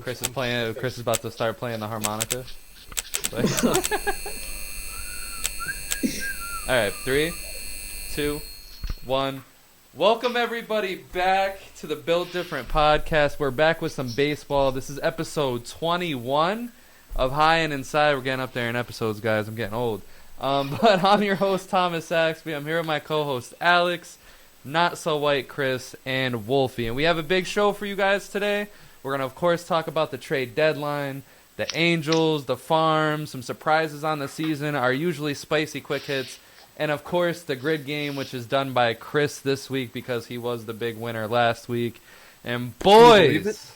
Chris is playing. Chris is about to start playing the harmonica. All right, 3, 2, 1. Welcome everybody back to the Built Different podcast. We're back with some baseball. This is episode 21 of High and Inside. We're getting up there in episodes, guys. I'm getting old. But I'm your host, Thomas Saxby. I'm here with my co-host, Alex, Not So White Chris, and Wolfie. And we have a big show for you guys today. We're going to, of course, talk about the trade deadline, the Angels, the farm, some surprises on the season, our usually spicy quick hits, and, of course, the grid game, which is done by Chris this week because he was the big winner last week. And boys,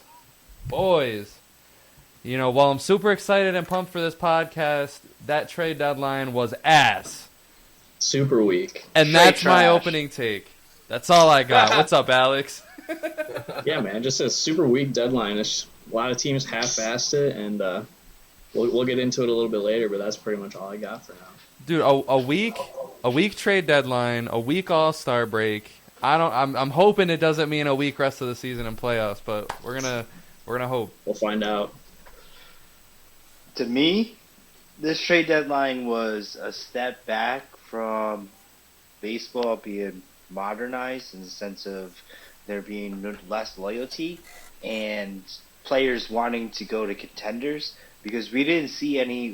you know, while I'm super excited and pumped for this podcast, that trade deadline was ass. Super weak. And that's my opening take. That's all I got. What's up, Alex? Yeah, man, just a super weak deadline. A lot of teams half-assed it, and we'll get into it a little bit later, but that's pretty much all I got for now. Dude, a week trade deadline, a week All-Star break. I'm hoping it doesn't mean a week rest of the season and playoffs, but we're gonna hope. We'll find out. To me, this trade deadline was a step back from baseball being modernized in the sense of there being less loyalty and players wanting to go to contenders, because we didn't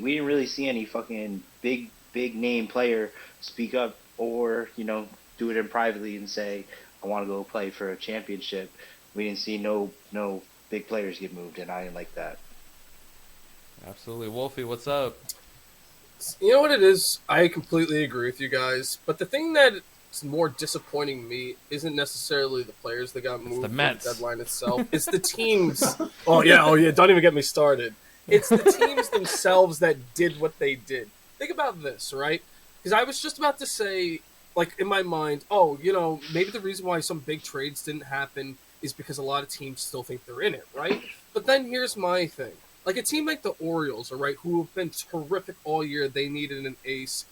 really see any fucking big name player speak up or, you know, do it in privately and say, I want to go play for a championship. We didn't see no big players get moved, and I didn't like that. Absolutely. Wolfie, what's up? You know what it is? I completely agree with you guys. But the thing that's more disappointing me isn't necessarily the players that got moved the from Mets. the deadline itself. It's the teams. Oh, yeah. Don't even get me started. It's the teams themselves that did what they did. Think about this, right? Because I was just about to say, like, in my mind, oh, you know, maybe the reason why some big trades didn't happen is because a lot of teams still think they're in it, right? But then here's my thing. Like a team like the Orioles, all right, who have been terrific all year, they needed an ace.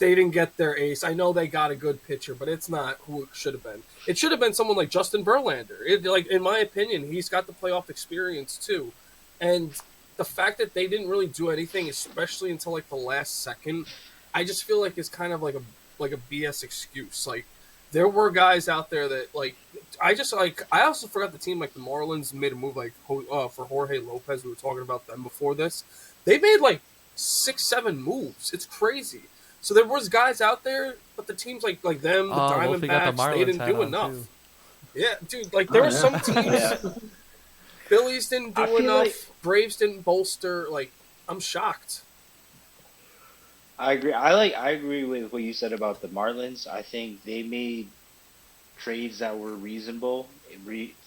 They didn't get their ace. I know they got a good pitcher, but it's not who it should have been. It should have been someone like Justin Verlander. Like, in my opinion, he's got the playoff experience too. And the fact that they didn't really do anything, especially until like the last second, I just feel like it's kind of like a BS excuse. Like, there were guys out there that, like, I also forgot the team, like the Marlins made a move like for Jorge Lopez. We were talking about them before this. They made like 6-7 moves. It's crazy. So there was guys out there, but the teams like them, the Diamondbacks, they didn't do enough. Too. Yeah, dude, like there were some teams. Phillies didn't do enough. Like Braves didn't bolster. Like, I'm shocked. I agree. I agree with what you said about the Marlins. I think they made trades that were reasonable,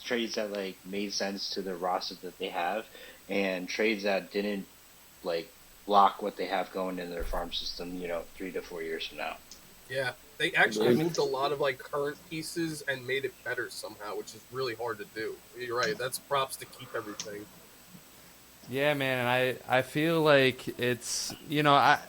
trades that like made sense to the roster that they have, and trades that didn't like block what they have going in their farm system, you know, 3 to 4 years from now. Yeah, they actually moved a lot of like current pieces and made it better somehow, which is really hard to do. You're right. That's props to keep everything. Yeah, man, and I feel like it's, I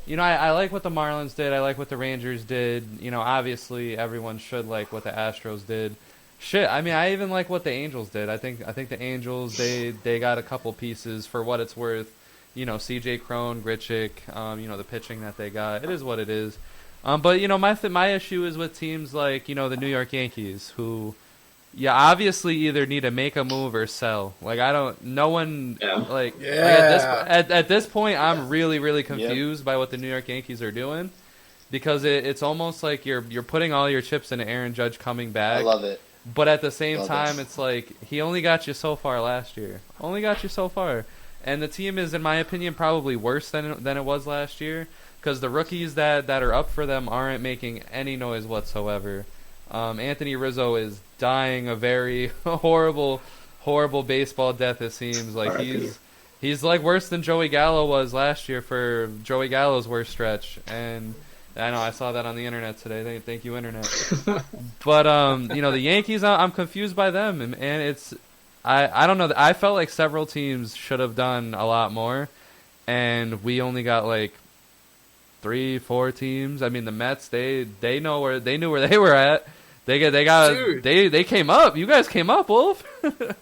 like what the Marlins did. I like what the Rangers did. You know, obviously everyone should like what the Astros did. Shit, I mean, I even like what the Angels did. I think the Angels, they got a couple pieces for what it's worth. You know, C.J. Cron, Grichuk, the pitching that they got. It is what it is. But, you know, my issue is with teams like, you know, the New York Yankees, who, obviously either need to make a move or sell. Like, at this point, I'm really, really confused by what the New York Yankees are doing, because it's almost like you're putting all your chips into Aaron Judge coming back. I love it. But at the same time, it's like he only got you so far last year. Only got you so far. And the team is, in my opinion, probably worse than it was last year, because the rookies that are up for them aren't making any noise whatsoever. Anthony Rizzo is dying a very horrible baseball death, it seems. Like he's like worse than Joey Gallo was last year for Joey Gallo's worst stretch. And I know I saw that on the internet today. Thank you, internet. But the Yankees, I'm confused by them, and it's I don't know. I felt like several teams should have done a lot more, and we only got like 3-4 teams. I mean, the Mets, they knew where they were at. Dude. They came up. You guys came up, Wolf.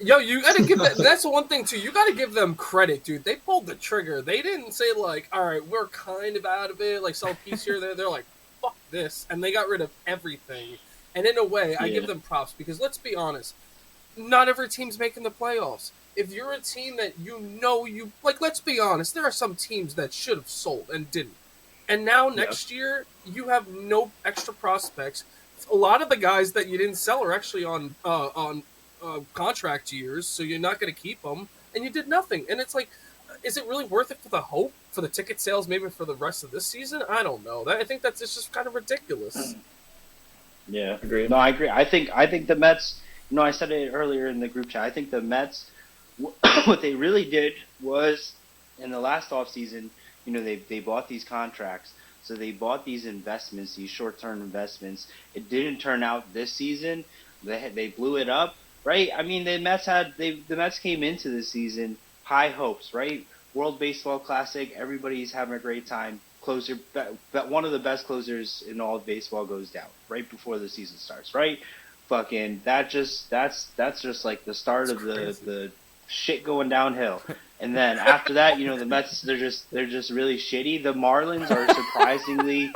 Yo, you gotta give that. That's the one thing too. You gotta give them credit, dude. They pulled the trigger. They didn't say like, "All right, we're kind of out of it." Like sell a piece here, there. They're like, "Fuck this," and they got rid of everything. And in a way, I give them props because let's be honest, not every team's making the playoffs. If you're a team that you like, let's be honest, there are some teams that should have sold and didn't. And now next year, you have no extra prospects. A lot of the guys that you didn't sell are actually on contract years, so you're not going to keep them, and you did nothing. And it's like, is it really worth it for the hope, for the ticket sales, maybe for the rest of this season? I don't know. I think it's just kind of ridiculous. Yeah, Agreed. No, I agree. I think the Mets. I said it earlier in the group chat. I think the Mets, what they really did was in the last offseason, they bought these contracts. So they bought these investments, these short-term investments. It didn't turn out this season. They blew it up, right? I mean, the Mets came into the season high hopes, right? World Baseball Classic, everybody's having a great time. Closer, one of the best closers in all of baseball goes down right before the season starts, right? Fucking that's just like the start of the shit going downhill. And then after that, the Mets, they're just really shitty. The Marlins are surprisingly,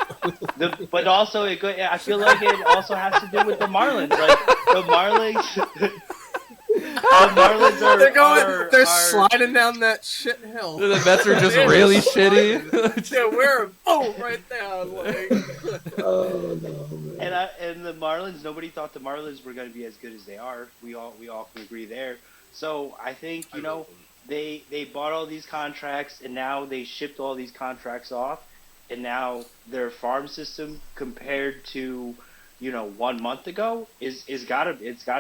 but also I feel like it also has to do with the Marlins. Like the Marlins are they're sliding down that shit hill. The Mets are just really shitty. Yeah, we're right down. Like. Oh no, man. And the Marlins, nobody thought the Marlins were going to be as good as they are. We all can agree there. So I think They bought all these contracts, and now they shipped all these contracts off, and now their farm system compared to 1 month ago it's gotta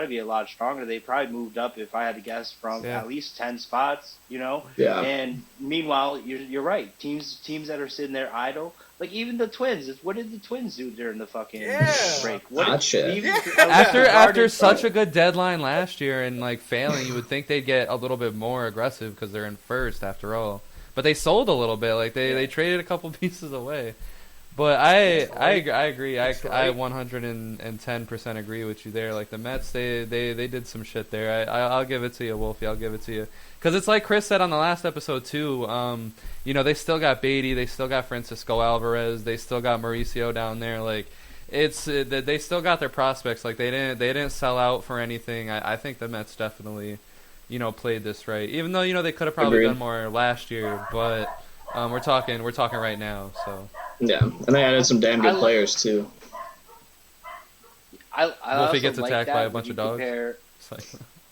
be a lot stronger. They probably moved up, if I had to guess, from at least 10 spots. Yeah. And meanwhile, you're right. Teams that are sitting there idle, like even the Twins. What did the Twins do during the fucking break? Hot shit. After such a good deadline last year and like failing, you would think they'd get a little bit more aggressive because they're in first after all. But they sold a little bit. Like they traded a couple pieces away. But I agree. I 110% agree with you there. Like the Mets, they did some shit there. I'll give it to you, Wolfie. I'll give it to you. Because it's like Chris said on the last episode too. They still got Beatty, they still got Francisco Alvarez, they still got Mauricio down there. Like it's they still got their prospects. Like they didn't sell out for anything. I think the Mets definitely played this right. Even though they could have probably done more last year, but we're talking right now. So. Yeah, and they added some damn good players too. Wolfie gets attacked by a bunch of dogs.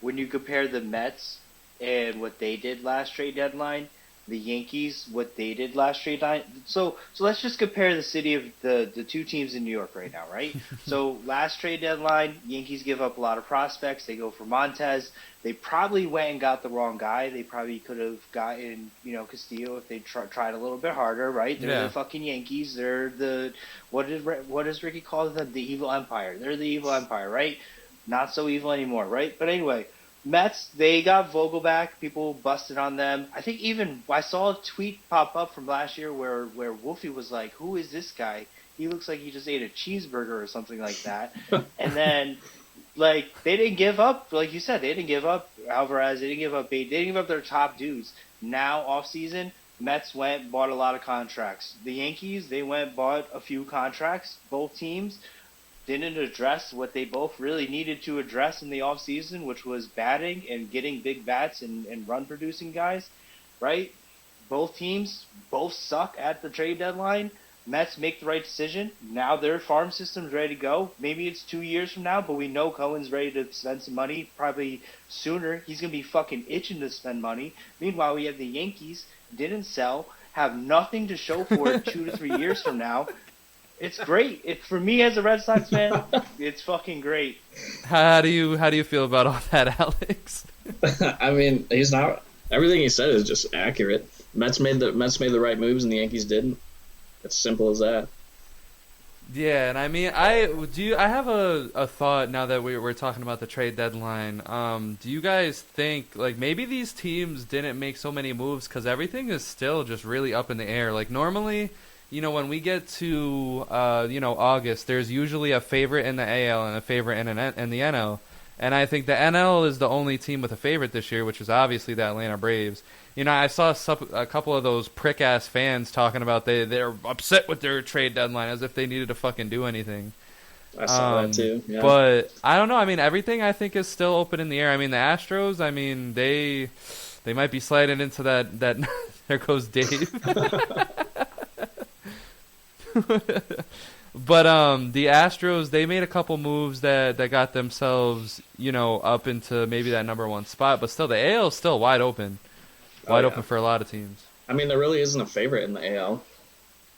When you compare the Mets and what they did last trade deadline, the Yankees what they did last trade deadline. So let's just compare the city of the two teams in New York right now, right? So last trade deadline, Yankees give up a lot of prospects. They go for Montez. They probably went and got the wrong guy. They probably could have gotten, Castillo if they tried a little bit harder, right? They're the fucking Yankees. They're the what does Ricky call them? The evil empire. They're the evil empire, right? Not so evil anymore, right? But anyway, Mets, they got Vogelback. People busted on them. I think even I saw a tweet pop up from last year where Wolfie was like, "Who is this guy? He looks like he just ate a cheeseburger or something like that." And then. Like, they didn't give up, like you said, they didn't give up Alvarez, they didn't give up Bate, they didn't give up their top dudes. Now, off-season, Mets went bought a lot of contracts. The Yankees, they went bought a few contracts. Both teams didn't address what they both really needed to address in the off-season, which was batting and getting big bats and run-producing guys, right? Both teams both suck at the trade deadline. Mets make the right decision. Now their farm system's ready to go. Maybe it's 2 years from now, but we know Cohen's ready to spend some money. Probably sooner. He's going to be fucking itching to spend money. Meanwhile, we have the Yankees, didn't sell, have nothing to show for it 2 to 3 years from now. It's great. For me as a Red Sox fan, it's fucking great. How do you feel about all that, Alex? I mean, he's not. Everything he said is just accurate. Mets made the right moves, and the Yankees didn't. It's simple as that. Yeah, and I mean, I have a thought now that we're talking about the trade deadline. Do you guys think like maybe these teams didn't make so many moves because everything is still just really up in the air? Like normally, when we get to August, there's usually a favorite in the AL and a favorite in the NL. And I think the NL is the only team with a favorite this year, which is obviously the Atlanta Braves. I saw a couple of those prick-ass fans talking about they're upset with their trade deadline as if they needed to fucking do anything. I saw that too. Yeah. But I don't know. I mean, everything I think is still open in the air. I mean, the Astros, I mean, they might be sliding into that there goes Dave. But the Astros, they made a couple moves that got themselves, up into maybe that number one spot. But still, the AL is still wide open. Wide open for a lot of teams. I mean, there really isn't a favorite in the AL.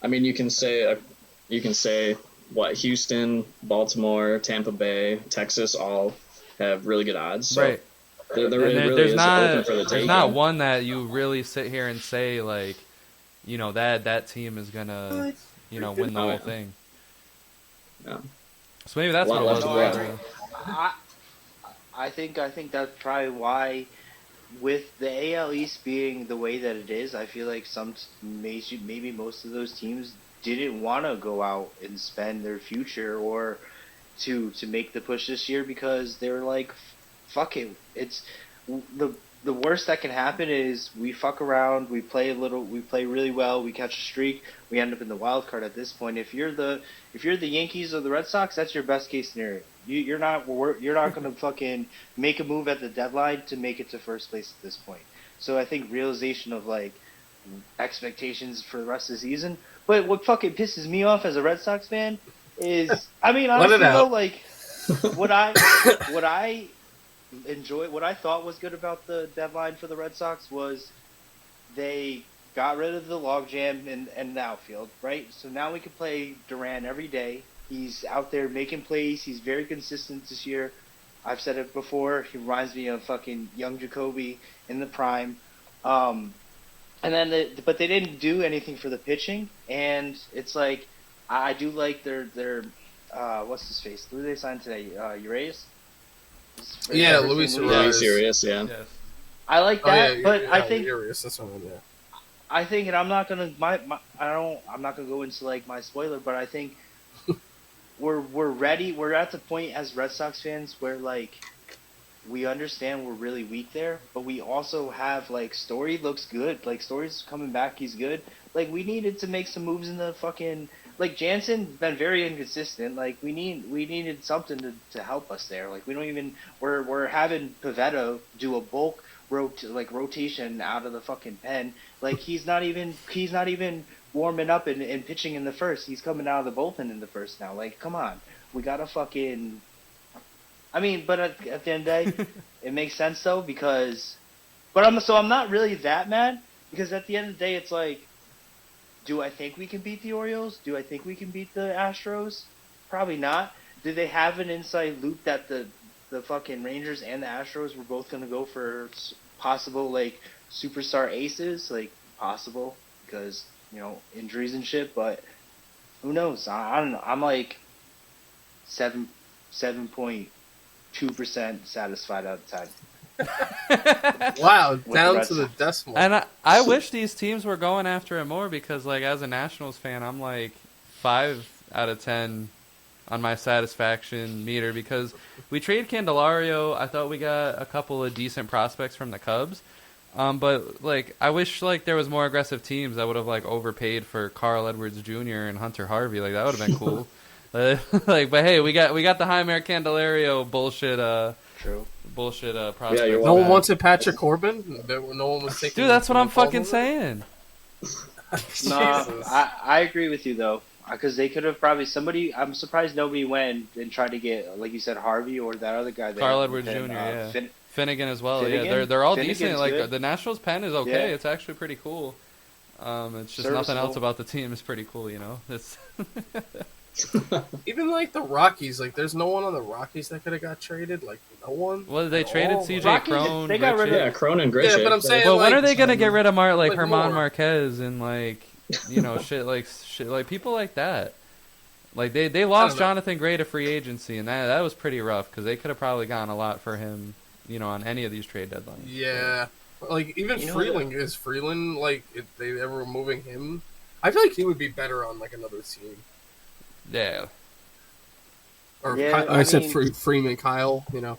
I mean, you can say what, Houston, Baltimore, Tampa Bay, Texas all have really good odds. So right. There really is open for the taking. There's not one that you really sit here and say, like, that team is going to, win the whole thing. Yeah. So maybe that's what it was. I think that's probably why, with the AL East being the way that it is, I feel like maybe most of those teams didn't want to go out and spend their future or to make the push this year because they were like, fuck it. It's the worst that can happen is we fuck around, we play really well, we catch a streak, we end up in the wild card at this point. If you're the Yankees or the Red Sox, that's your best case scenario. You're not going to fucking make a move at the deadline to make it to first place at this point. So I think realization of like expectations for the rest of the season. But what fucking pisses me off as a Red Sox fan is, I mean, honestly though, like what I enjoy, what I thought was good about the deadline for the Red Sox was they got rid of the logjam in the outfield, right? So now we can play Duran every day. He's out there making plays. He's very consistent this year. I've said it before. He reminds me of fucking young Jacoby in the prime. And then, but they didn't do anything for the pitching. And it's like, I do like their what's his face? Who did they sign today? Urias? Yeah, Luis Urias. Yeah. Yes. I like that, but yeah, I think Urias, that's what I'm there. I think, and I'm not gonna I'm not gonna go into like my spoiler, but I think we're ready. We're at the point as Red Sox fans where like we understand we're really weak there, but we also have like Story looks good. Like Story's coming back, he's good. Like we needed to make some moves in the fucking like Jansen been very inconsistent. Like we needed something to help us there. Like we don't even we're having Pivetta do a bulk rotation out of the fucking pen. Like he's not even warming up and pitching in the first. He's coming out of the bullpen in the first now. Like come on, we gotta fucking. I mean, but at the end of the day, it makes sense though because. But I'm not really that mad because at the end of the day, it's like. Do I think we can beat the Orioles? Do I think we can beat the Astros? Probably not. Do they have an inside loop that the fucking Rangers and the Astros were both going to go for possible, like, superstar aces? Like, possible, because, injuries and shit, but who knows? I don't know. I'm, like, 7.2% satisfied out of 10. Wow, down to the decimal. And I wish these teams were going after it more because, like, as a Nationals fan, I'm like 5 out of 10 on my satisfaction meter because we traded Candelario. I thought we got a couple of decent prospects from the Cubs, but like I wish like there was more aggressive teams that would have like overpaid for Carl Edwards Jr. and Hunter Harvey. Like that would have been cool. But hey, we got the Jaime Candelario bullshit. True. Bullshit prospect. Yeah, no one wanted Patrick Corbin. No one was taking. Dude, that's what I'm fucking saying. No, I agree with you though, because they could have probably somebody. I'm surprised nobody went and tried to get, like you said, Harvey or that other guy. Carl Edwards Jr. Yeah, Finnegan as well. Finnegan? Yeah, they're all Finnegan's decent. Like good. the Nationals pen is okay. Yeah. It's actually pretty cool. It's just Serviceable. nothing else about the team is pretty cool. It's. Even like the Rockies, like there's no one on the Rockies that could have got traded. Like no one. Well, they traded CJ Rockies, Cron. they got rid of- Yeah, Cron and Grichuk. Yeah, but I'm saying, Well, when like, are they gonna get rid of like Herman more. Marquez and like shit like people like that? Like they lost Jonathan Gray to free agency, and that was pretty rough because they could have probably gotten a lot for him, on any of these trade deadlines. Yeah, like even Freeland is Freeland. Like if they ever moving him, I feel like he would be better on like another team. Yeah. Or Yeah, I said mean- Freeman Kyle. You know,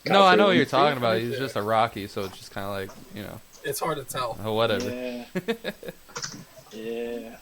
No, I know what Freeman. you're talking about. He's Yeah. just a Rocky, so it's just kind of like, it's hard to tell. whatever. Yeah. Yeah.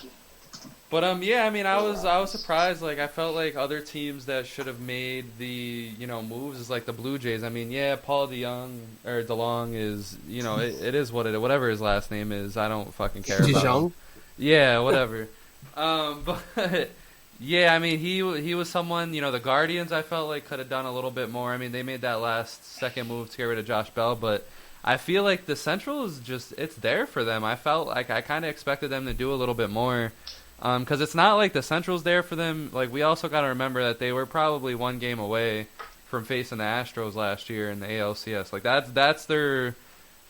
But yeah, I mean, I was surprised. Like, I felt like other teams that should have made the moves is like the Blue Jays. I mean, yeah, Paul DeLong is it is whatever his last name is. I don't fucking care about him. DeJong? Yeah, whatever. But yeah, I mean, he was someone. The Guardians I felt like could have done a little bit more. I mean, they made that last second move to get rid of Josh Bell, but I feel like the Central is just it's there for them. I felt like I kind of expected them to do a little bit more. Because it's not like the Central's there for them. Like, we also got to remember that they were probably one game away from facing the Astros last year in the ALCS. Like, that's their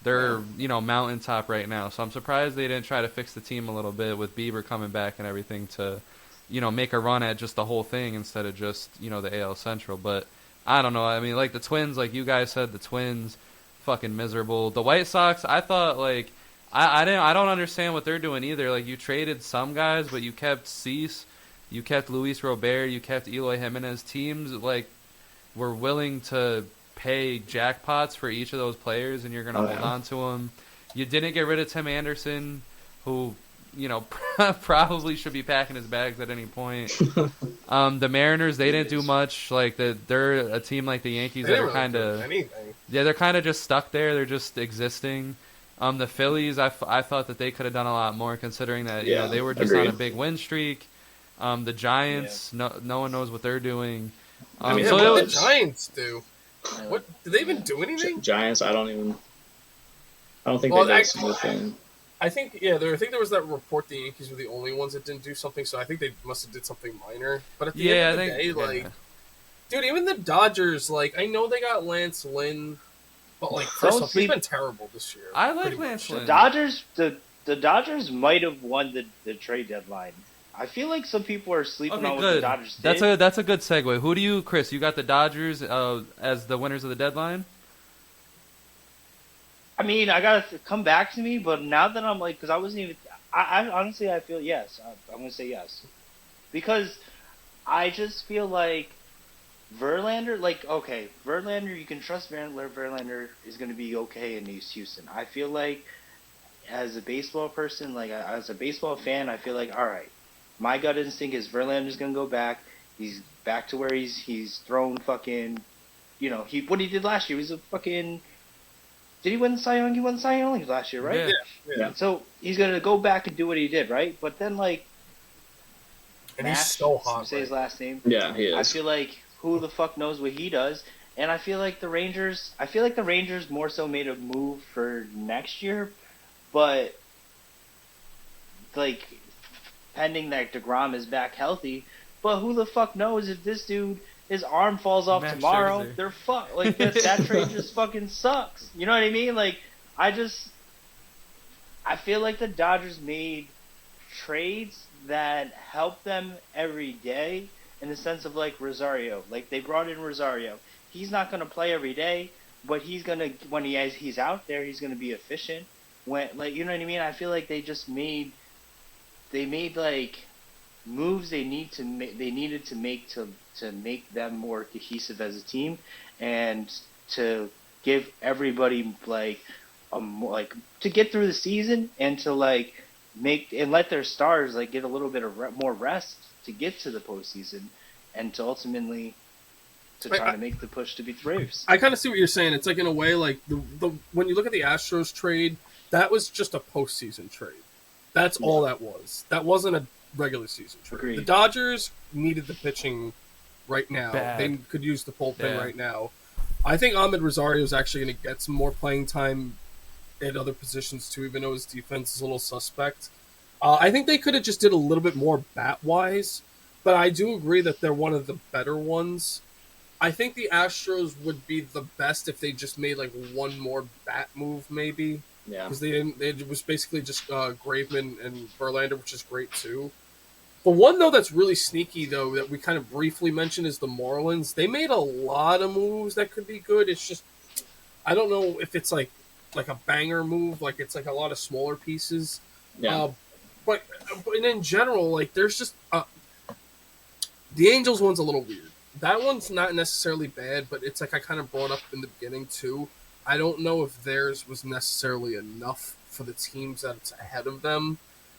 mountaintop right now. So I'm surprised they didn't try to fix the team a little bit with Bieber coming back and everything to, make a run at just the whole thing instead of just, the AL Central. But I don't know. I mean, like the Twins, like you guys said, the Twins, fucking miserable. The White Sox, I thought, like, I don't understand what they're doing either. Like, you traded some guys, but you kept Cease, you kept Luis Robert, you kept Eloy Jimenez. Teams like were willing to pay jackpots for each of those players, and you're gonna hold on to them. You didn't get rid of Tim Anderson, who probably should be packing his bags at any point. The Mariners, they didn't do much. Like they're a team like the Yankees They that didn't are really kind do of anything. they're kind of just stuck there. They're just existing. The Phillies, I thought that they could have done a lot more, considering that they were just on a big win streak. The Giants, no one knows what they're doing. I mean, so what it did was- the Giants do? What did they even do anything? Giants, I don't think Well, they did a actually- single thing. I think there was that report the Yankees were the only ones that didn't do something, so I think they must have did something minor. But at the end of the day, like, dude, even the Dodgers, like, I know they got Lance Lynn, but like, first Don't off, he's sleep- been terrible this year. I like pretty Lance much. Lynn. The Dodgers might have won the trade deadline. I feel like some people are sleeping Okay, on what the good. Dodgers did. That's a good segue. Who do you, Chris? You got the Dodgers as the winners of the deadline? I mean, I gotta come back to me, but now that I'm like, because I wasn't even. I honestly, I feel yes. I'm gonna say yes, because I just feel like Verlander, like, okay, Verlander, you can trust Verlander is gonna be okay in East Houston. I feel like as a baseball person, like as a baseball fan, I feel like, all right, my gut instinct is Verlander's gonna go back. He's back to where he's thrown fucking, what he did last year. He was a fucking. Did he win the Cy Young? He won the Cy Young last year, right? Yeah. So he's gonna go back and do what he did, right? But then, like, And he's Nash, so hot. say his last name. Yeah, he I is. feel like who the fuck knows what he does, and I feel like the Rangers. More so made a move for next year, but like pending that DeGrom is back healthy. But who the fuck knows if this dude, his arm falls off Max tomorrow? Scherzer. They're fucked. Like that trade just fucking sucks. You know what I mean? Like I feel like the Dodgers made trades that help them every day in the sense of like Rosario. Like they brought in Rosario. He's not going to play every day, but he's going to when he's out there, he's going to be efficient. When like you know what I mean? I feel like they made like moves they needed to make to make them more cohesive as a team and to give everybody like to get through the season and to like make and let their stars like get a little bit of more rest to get to the postseason and to ultimately to try to make the push to beat the Braves. I kind of see what you're saying. It's like in a way, like the when you look at the Astros trade, that was just a postseason trade. That's all that was. That wasn't a regular season trade. Agreed. The Dodgers needed the pitching right now. Bad. They could use the bullpen Yeah. right now. I think Ahmed Rosario is actually going to get some more playing time at other positions too, even though his defense is a little suspect. I think they could have just did a little bit more bat-wise, but I do agree that they're one of the better ones. I think the Astros would be the best if they just made like one more bat move, maybe. Yeah. Because they didn't. It was basically just Graveman and Verlander, which is great too. The one though that's really sneaky though that we kind of briefly mentioned is the Marlins. They made a lot of moves that could be good. It's just I don't know if it's like a banger move, like it's like a lot of smaller pieces. Yeah. But in general, like there's just the Angels one's a little weird. That one's not necessarily bad, but it's like I kind of brought up in the beginning too. I don't know if theirs was necessarily enough for the teams that's ahead of them.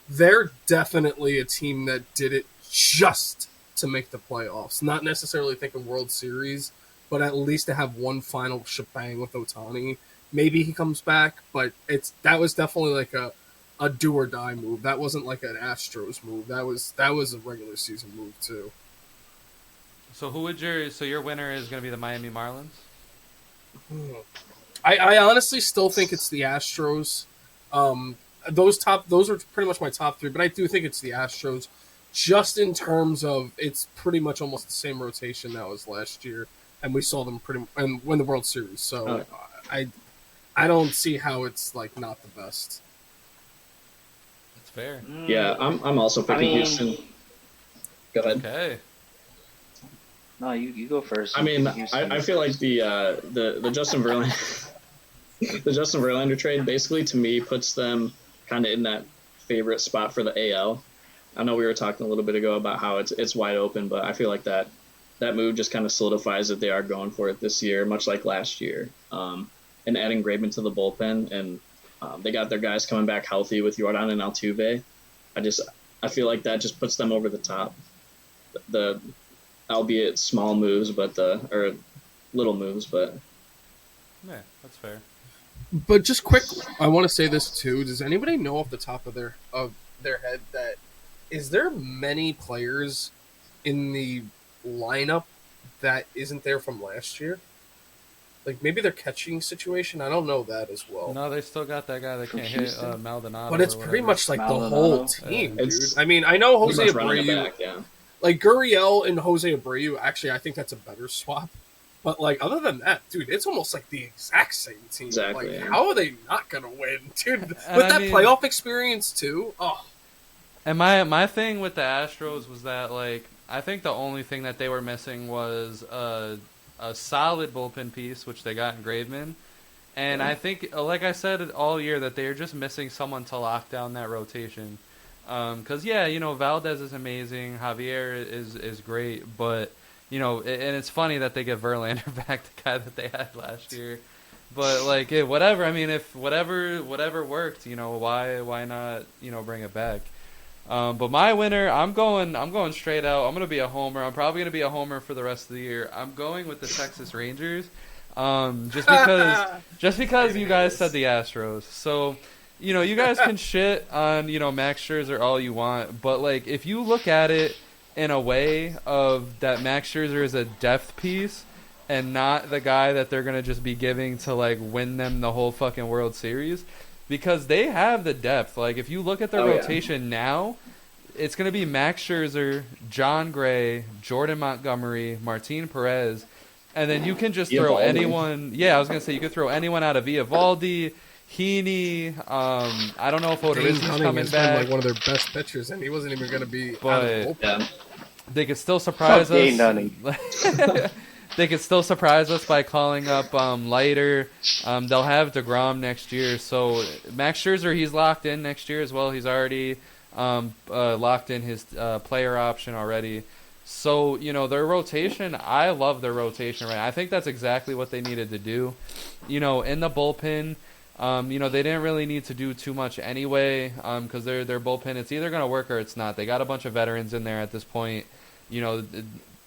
They're definitely a team that did it just to make the playoffs. Not necessarily thinking World Series, but at least to have one final shebang with Ohtani. Maybe he comes back, but that was definitely like a do or die move. That wasn't like an Astros move. That was a regular season move too. So your winner is going to be the Miami Marlins? I honestly still think it's the Astros. Those are pretty much my top three, but I do think it's the Astros, just in terms of it's pretty much almost the same rotation that was last year, and we saw them and win the World Series. So I don't see how it's like not the best. That's fair. Yeah, I'm also picking Houston. Go ahead. Okay. No, you go first. I mean, I feel like the Justin Verlander the Justin Verlander trade basically to me puts them kind of in that favorite spot for the AL. I know we were talking a little bit ago about how it's wide open, but I feel like that move just kind of solidifies that they are going for it this year, much like last year. And adding Graveman to the bullpen, and they got their guys coming back healthy with Jordan and Altuve. I feel like that just puts them over the top. The albeit small moves, or little moves, but yeah, that's fair. But just quick, I want to say this too. Does anybody know off the top of their head that is there many players in the lineup that isn't there from last year? Like maybe their catching situation. I don't know that as well. No, they still got that guy that can't hit Maldonado. But it's pretty much like Maldonado. the whole team, dude. I mean, I know Jose Abreu. Yeah. Like Gurriel and Jose Abreu, actually, I think that's a better swap. But like, other than that, dude, it's almost like the exact same team. Exactly. Like, Yeah. how are they not gonna win, dude? With I that mean, playoff experience too. Oh, And my thing with the Astros was that like I think the only thing that they were missing was a solid bullpen piece, which they got in Graveman. And I think, like I said all year, that they're just missing someone to lock down that rotation. Because Valdez is amazing, Javier is great, but and it's funny that they get Verlander back, the guy that they had last year. But like, whatever. I mean, if whatever worked, why not bring it back? But my winner, I'm going straight out. I'm gonna be a homer. I'm probably gonna be a homer for the rest of the year. I'm going with the Texas Rangers, just because you guys said the Astros. So, you guys can shit on Max Scherzer all you want, but like if you look at it in a way of that Max Scherzer is a depth piece and not the guy that they're gonna just be giving to like win them the whole fucking World Series. Because they have the depth. Like, if you look at their rotation now, it's going to be Max Scherzer, John Gray, Jordan Montgomery, Martin Perez, and then you can just throw anyone. Yeah, I was going to say you could throw anyone out of Eovaldi, Heaney. I don't know if Odorizzi's coming back. Like one of their best pitchers, and he wasn't even going to be. But Yeah. they could still surprise Dane us. Dunning. They could still surprise us by calling up Leiter. They'll have DeGrom next year. So Max Scherzer, he's locked in next year as well. He's already locked in his player option already. So, their rotation, I love their rotation right now. I think that's exactly what they needed to do. In the bullpen, they didn't really need to do too much anyway because their bullpen, it's either going to work or it's not. They got a bunch of veterans in there at this point.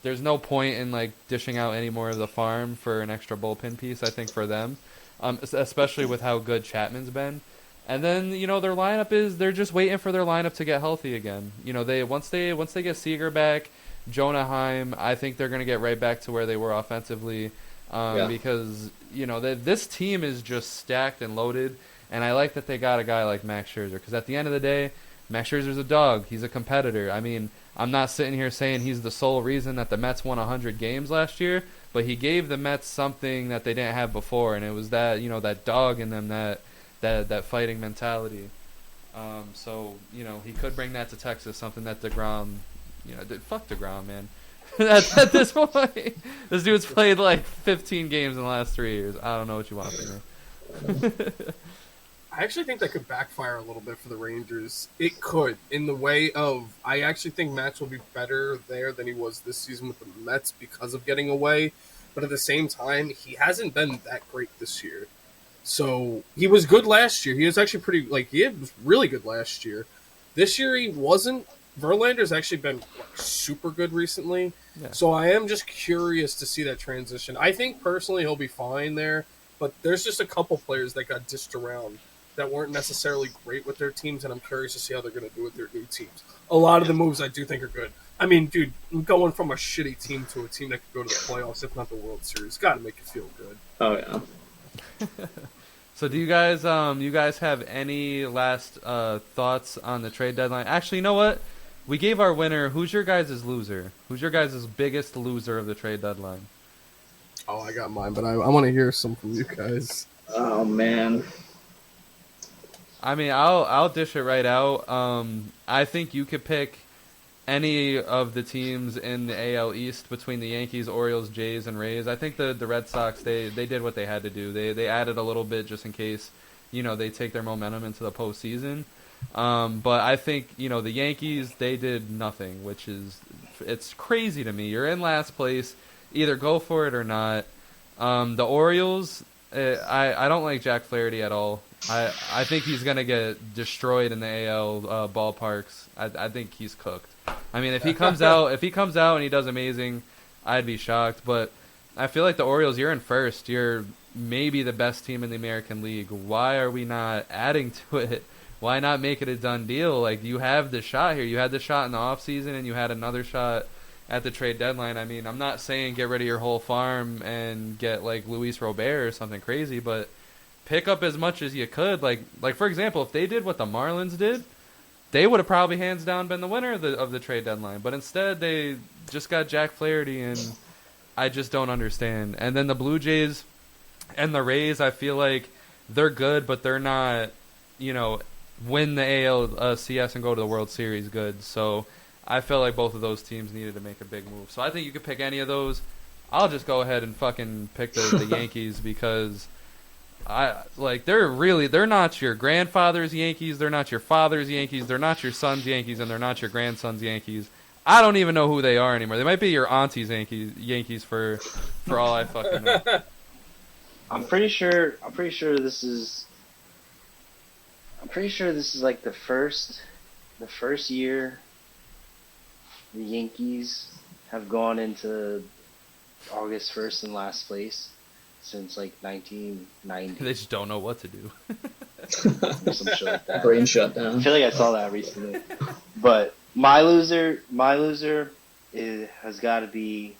There's no point in like dishing out any more of the farm for an extra bullpen piece, I think, for them, especially with how good Chapman's been. And then their lineup they're just waiting for their lineup to get healthy again. They once they get Seager back, Jonah Heim, I think they're going to get right back to where they were offensively because this team is just stacked and loaded. And I like that they got a guy like Max Scherzer because at the end of the day, Max Scherzer's a dog. He's a competitor. I mean, I'm not sitting here saying he's the sole reason that the Mets won 100 games last year, but he gave the Mets something that they didn't have before, and it was that that dog in them, that fighting mentality. So he could bring that to Texas, something that DeGrom, fuck DeGrom, man. at this point, this dude's played like 15 games in the last 3 years. I don't know what you want from me. I actually think that could backfire a little bit for the Rangers. It could, in the way of I actually think Max will be better there than he was this season with the Mets because of getting away. But at the same time, he hasn't been that great this year. So he was good last year. He was actually pretty he was really good last year. This year he wasn't. Verlander's actually been super good recently. Yeah. So I am just curious to see that transition. I think personally he'll be fine there, but there's just a couple players that got dished around that weren't necessarily great with their teams, and I'm curious to see how they're going to do with their new teams. A lot of the moves I do think are good. I mean, dude, going from a shitty team to a team that could go to the playoffs, if not the World Series, got to make you feel good. Oh yeah. So do you guys have any last thoughts on the trade deadline? Actually, you know what? We gave our winner. Who's your guys' loser? Who's your guys' biggest loser of the trade deadline? Oh, I got mine, but I want to hear some from you guys. Oh man. I mean, I'll dish it right out. I think you could pick any of the teams in the AL East between the Yankees, Orioles, Jays, and Rays. I think the Red Sox they did what they had to do. They added a little bit just in case, they take their momentum into the postseason. But I think the Yankees they did nothing, which is it's crazy to me. You're in last place, either go for it or not. The Orioles, I don't like Jack Flaherty at all. I think he's gonna get destroyed in the AL ballparks. I think he's cooked. I mean, if he comes out and he does amazing, I'd be shocked. But I feel like the Orioles, you're in first. You're maybe the best team in the American League. Why are we not adding to it? Why not make it a done deal? Like, you have the shot here. You had the shot in the offseason, and you had another shot at the trade deadline. I mean, I'm not saying get rid of your whole farm and get, like, Luis Robert or something crazy, but pick up as much as you could. Like for example, if they did what the Marlins did, they would have probably hands down been the winner of the trade deadline. But instead, they just got Jack Flaherty, and I just don't understand. And then the Blue Jays and the Rays, I feel like they're good, but they're not, win the ALCS and go to the World Series good. So I felt like both of those teams needed to make a big move. So I think you could pick any of those. I'll just go ahead and fucking pick the Yankees because they're not your grandfather's Yankees, they're not your father's Yankees, they're not your son's Yankees, and they're not your grandson's Yankees. I don't even know who they are anymore. They might be your auntie's Yankees for all I fucking know. I'm pretty sure this is like the first year the Yankees have gone into August 1st in last place since like 1990. They just don't know what to do. Some shit like that. Brain shutdown. I feel like I saw that recently. But my loser has got to be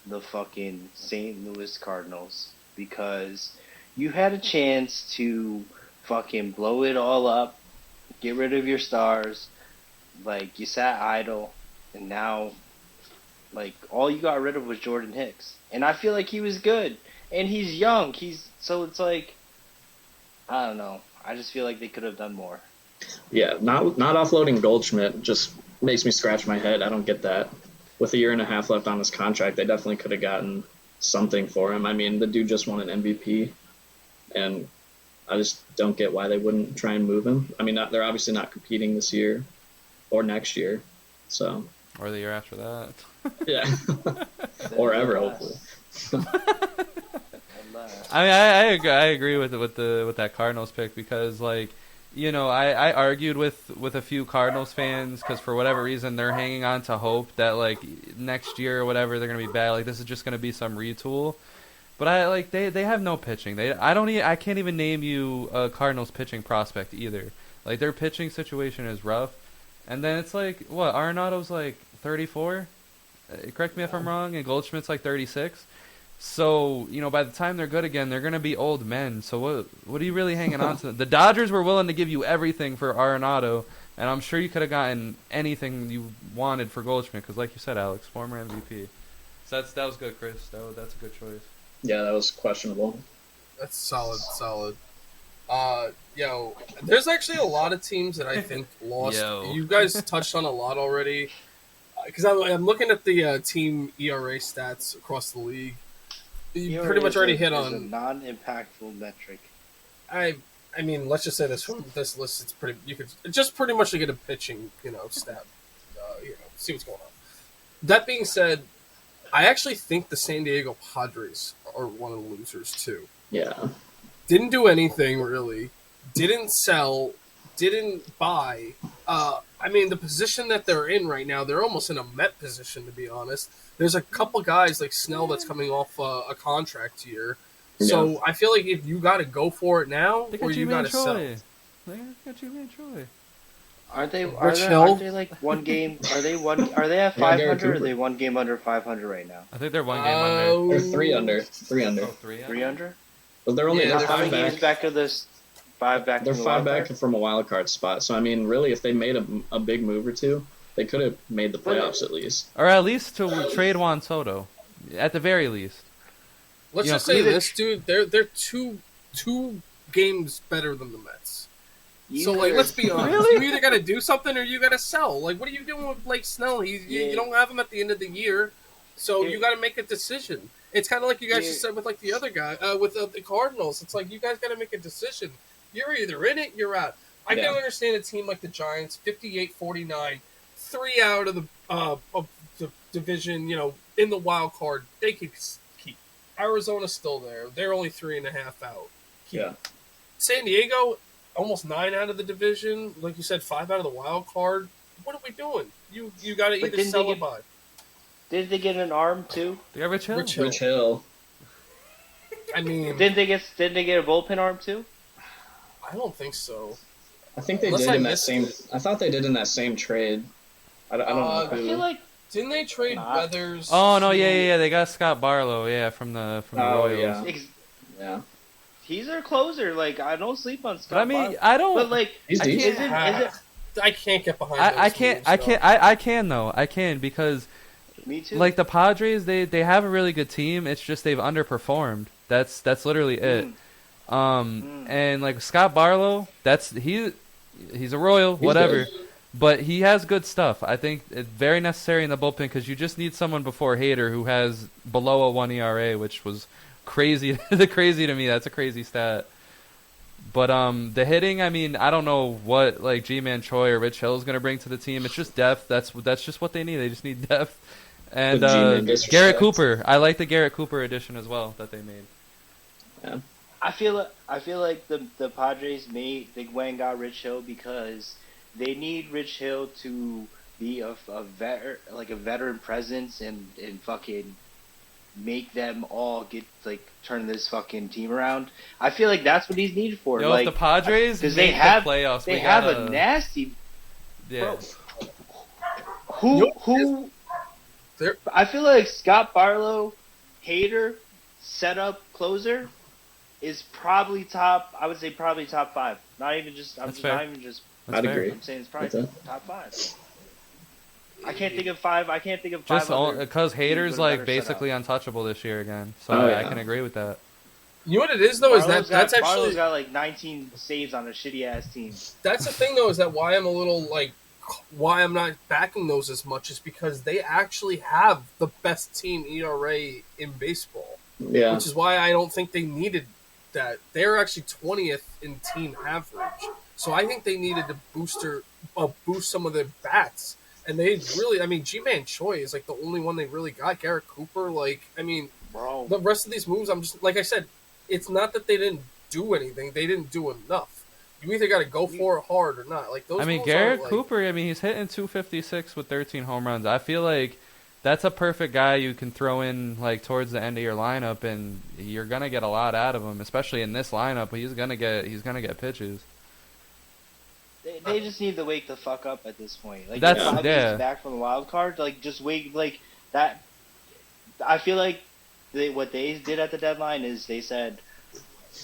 the fucking St. Louis Cardinals, because you had a chance to fucking blow it all up, get rid of your stars, like you sat idle, and now like all you got rid of was Jordan Hicks, and I feel like he was good, and he's young. So it's like, I don't know. I just feel like they could have done more. Yeah, not offloading Goldschmidt just makes me scratch my head. I don't get that. With a year and a half left on his contract, they definitely could have gotten something for him. I mean, the dude just won an MVP, and I just don't get why they wouldn't try and move him. I mean, they're obviously not competing this year or next year, so. Or the year after that. Yeah. Or ever, hopefully. I mean, I agree with that Cardinals pick because, like, I argued with a few Cardinals fans because for whatever reason they're hanging on to hope that like next year or whatever they're gonna be bad. Like this is just gonna be some retool. But they have no pitching. I can't even name you a Cardinals pitching prospect either. Like their pitching situation is rough. And then it's like what Arenado's like 34. Correct me if I'm wrong. And Goldschmidt's like 36. So, by the time they're good again, they're going to be old men. So what are you really hanging on to? The Dodgers were willing to give you everything for Arenado, and I'm sure you could have gotten anything you wanted for Goldschmidt because, like you said, Alex, former MVP. So that was good, Chris. That's a good choice. Yeah, that was questionable. That's solid. There's actually a lot of teams that I think lost. You guys touched on a lot already. Because I'm looking at the team ERA stats across the league. You pretty much already hit on a non-impactful metric. I I mean, let's just say this from this list, it's pretty. You could just pretty much get a pitching, stat. See what's going on. That being said, I actually think the San Diego Padres are one of the losers too. Yeah. Didn't do anything really. Didn't sell. Didn't buy. I mean, the position that they're in right now, they're almost in a Met position, to be honest. There's a couple guys like Snell that's coming off a contract year. So I feel like if you got to go for it now, They or got you got to sell. They got Ji-Man Choi. Aren't they? Rich Aren't Hill? they like one game? Are they one? Are they at Yeah, 500? Garrett Or are Cooper. they one game under 500 right now? I think they're one game under. They're 3 under. 3 under. Oh, 3 3 under? But they're only Yeah, they're How many 5 games back. back of this? 5 back. They're from the 5 wild back card? from a wild card spot. So I mean, really, if they made a big move or two, they could have made the playoffs at least. Or at least to trade Juan Soto. At the very least. Let's You know, just say either- this, dude. They're two games better than the Mets. So like, let's be honest. Really? You either got to do something or you got to sell. Like, what are you doing with Blake Snell? You don't have him at the end of the year, so Yeah. you got to make a decision. It's kind of like you guys Yeah. just said with like the other guy, with the Cardinals. It's like you guys got to make a decision. You're either in it, you're out. I Yeah. can understand a team like the Giants, 58-49, 3 out of the division. In the wild card, they could keep. Arizona's still there. They're only 3.5 out. Keep. Yeah. San Diego, almost 9 out of the division. Like you said, 5 out of the wild card. What are we doing? You got to But either didn't sell they or get- buy. Did they get an arm too? They got Rich Hill. Rich Hill. Rich Hill. I mean, Didn't they get a bullpen arm too? I don't think so. I think they Unless did I in that missed same. it. I thought they did in that same trade. I don't know I I who. feel like Didn't they trade Nah. Weathers? Oh no, to- yeah. They got Scott Barlow, from the Oh, Royals. yeah. Yeah, he's their closer. Like I don't sleep on Scott. But I mean, Barlow. I don't. but like, he's I decent. can't- is it? I can't get behind. I those can't. moves, I though. can't. I can though. I can because Me too. like the Padres, they have a really good team. It's just they've underperformed. That's literally it. And like Scott Barlow, he's a Royal, whatever. good. But he has good stuff. I think it's very necessary in the bullpen because you just need someone before Hader who has below a 1 ERA, which was crazy. Crazy to me. That's a crazy stat. But the hitting, I mean, I don't know what like Ji-Man Choi or Rich Hill is going to bring to the team. It's just depth. That's just what they need. They just need depth. And With G-Man disrespect. Garrett Cooper. I like the Garrett Cooper addition as well that they made. I feel like the Padres they went and got Rich Hill because they need Rich Hill to be a veteran presence and fucking make them all turn this fucking team around. I feel like that's what he's needed for. Yo, like if the Padres because make they have the playoffs, they we have gotta, a nasty yeah. who. They're- I feel like Scott Barlow, Hader, setup closer is probably top. I would say probably top 5. Not even just. That's fair. Not even just. That's I'd fair. agree. I'm saying it's probably That's top 5. I can't think of 5. I can't think of 5. Just other because teams Hader's with a like better basically setup. untouchable this year again, so Oh, I yeah. can agree with that. You know what it is though is Barlow's that's got, Barlow's actually got like 19 saves on a shitty ass team. that's the thing though is that why I'm a little like why I'm not backing those as much is because they actually have the best team ERA in baseball, Yeah, which is why I don't think they needed that. They're actually 20th in team average, so I think they needed to boost some of their bats. And they really, I mean, Ji-Man Choi is like the only one they really got. Garrett Cooper, like, I mean, Bro. the rest of these moves, I'm just like I said, it's not that they didn't do anything; they didn't do enough. You either got to go for it hard or not. Like those. I mean, moves Garrett aren't, like- Cooper. I mean, he's hitting 256 with 13 home runs. I feel like that's a perfect guy you can throw in like towards the end of your lineup, and you're gonna get a lot out of him, especially in this lineup. He's gonna get pitches. They just need to wake the fuck up at this point. Like That's- they're 5 yeah. games back from the wild card. Like just wait. Like that. I feel like what they did at the deadline is they said,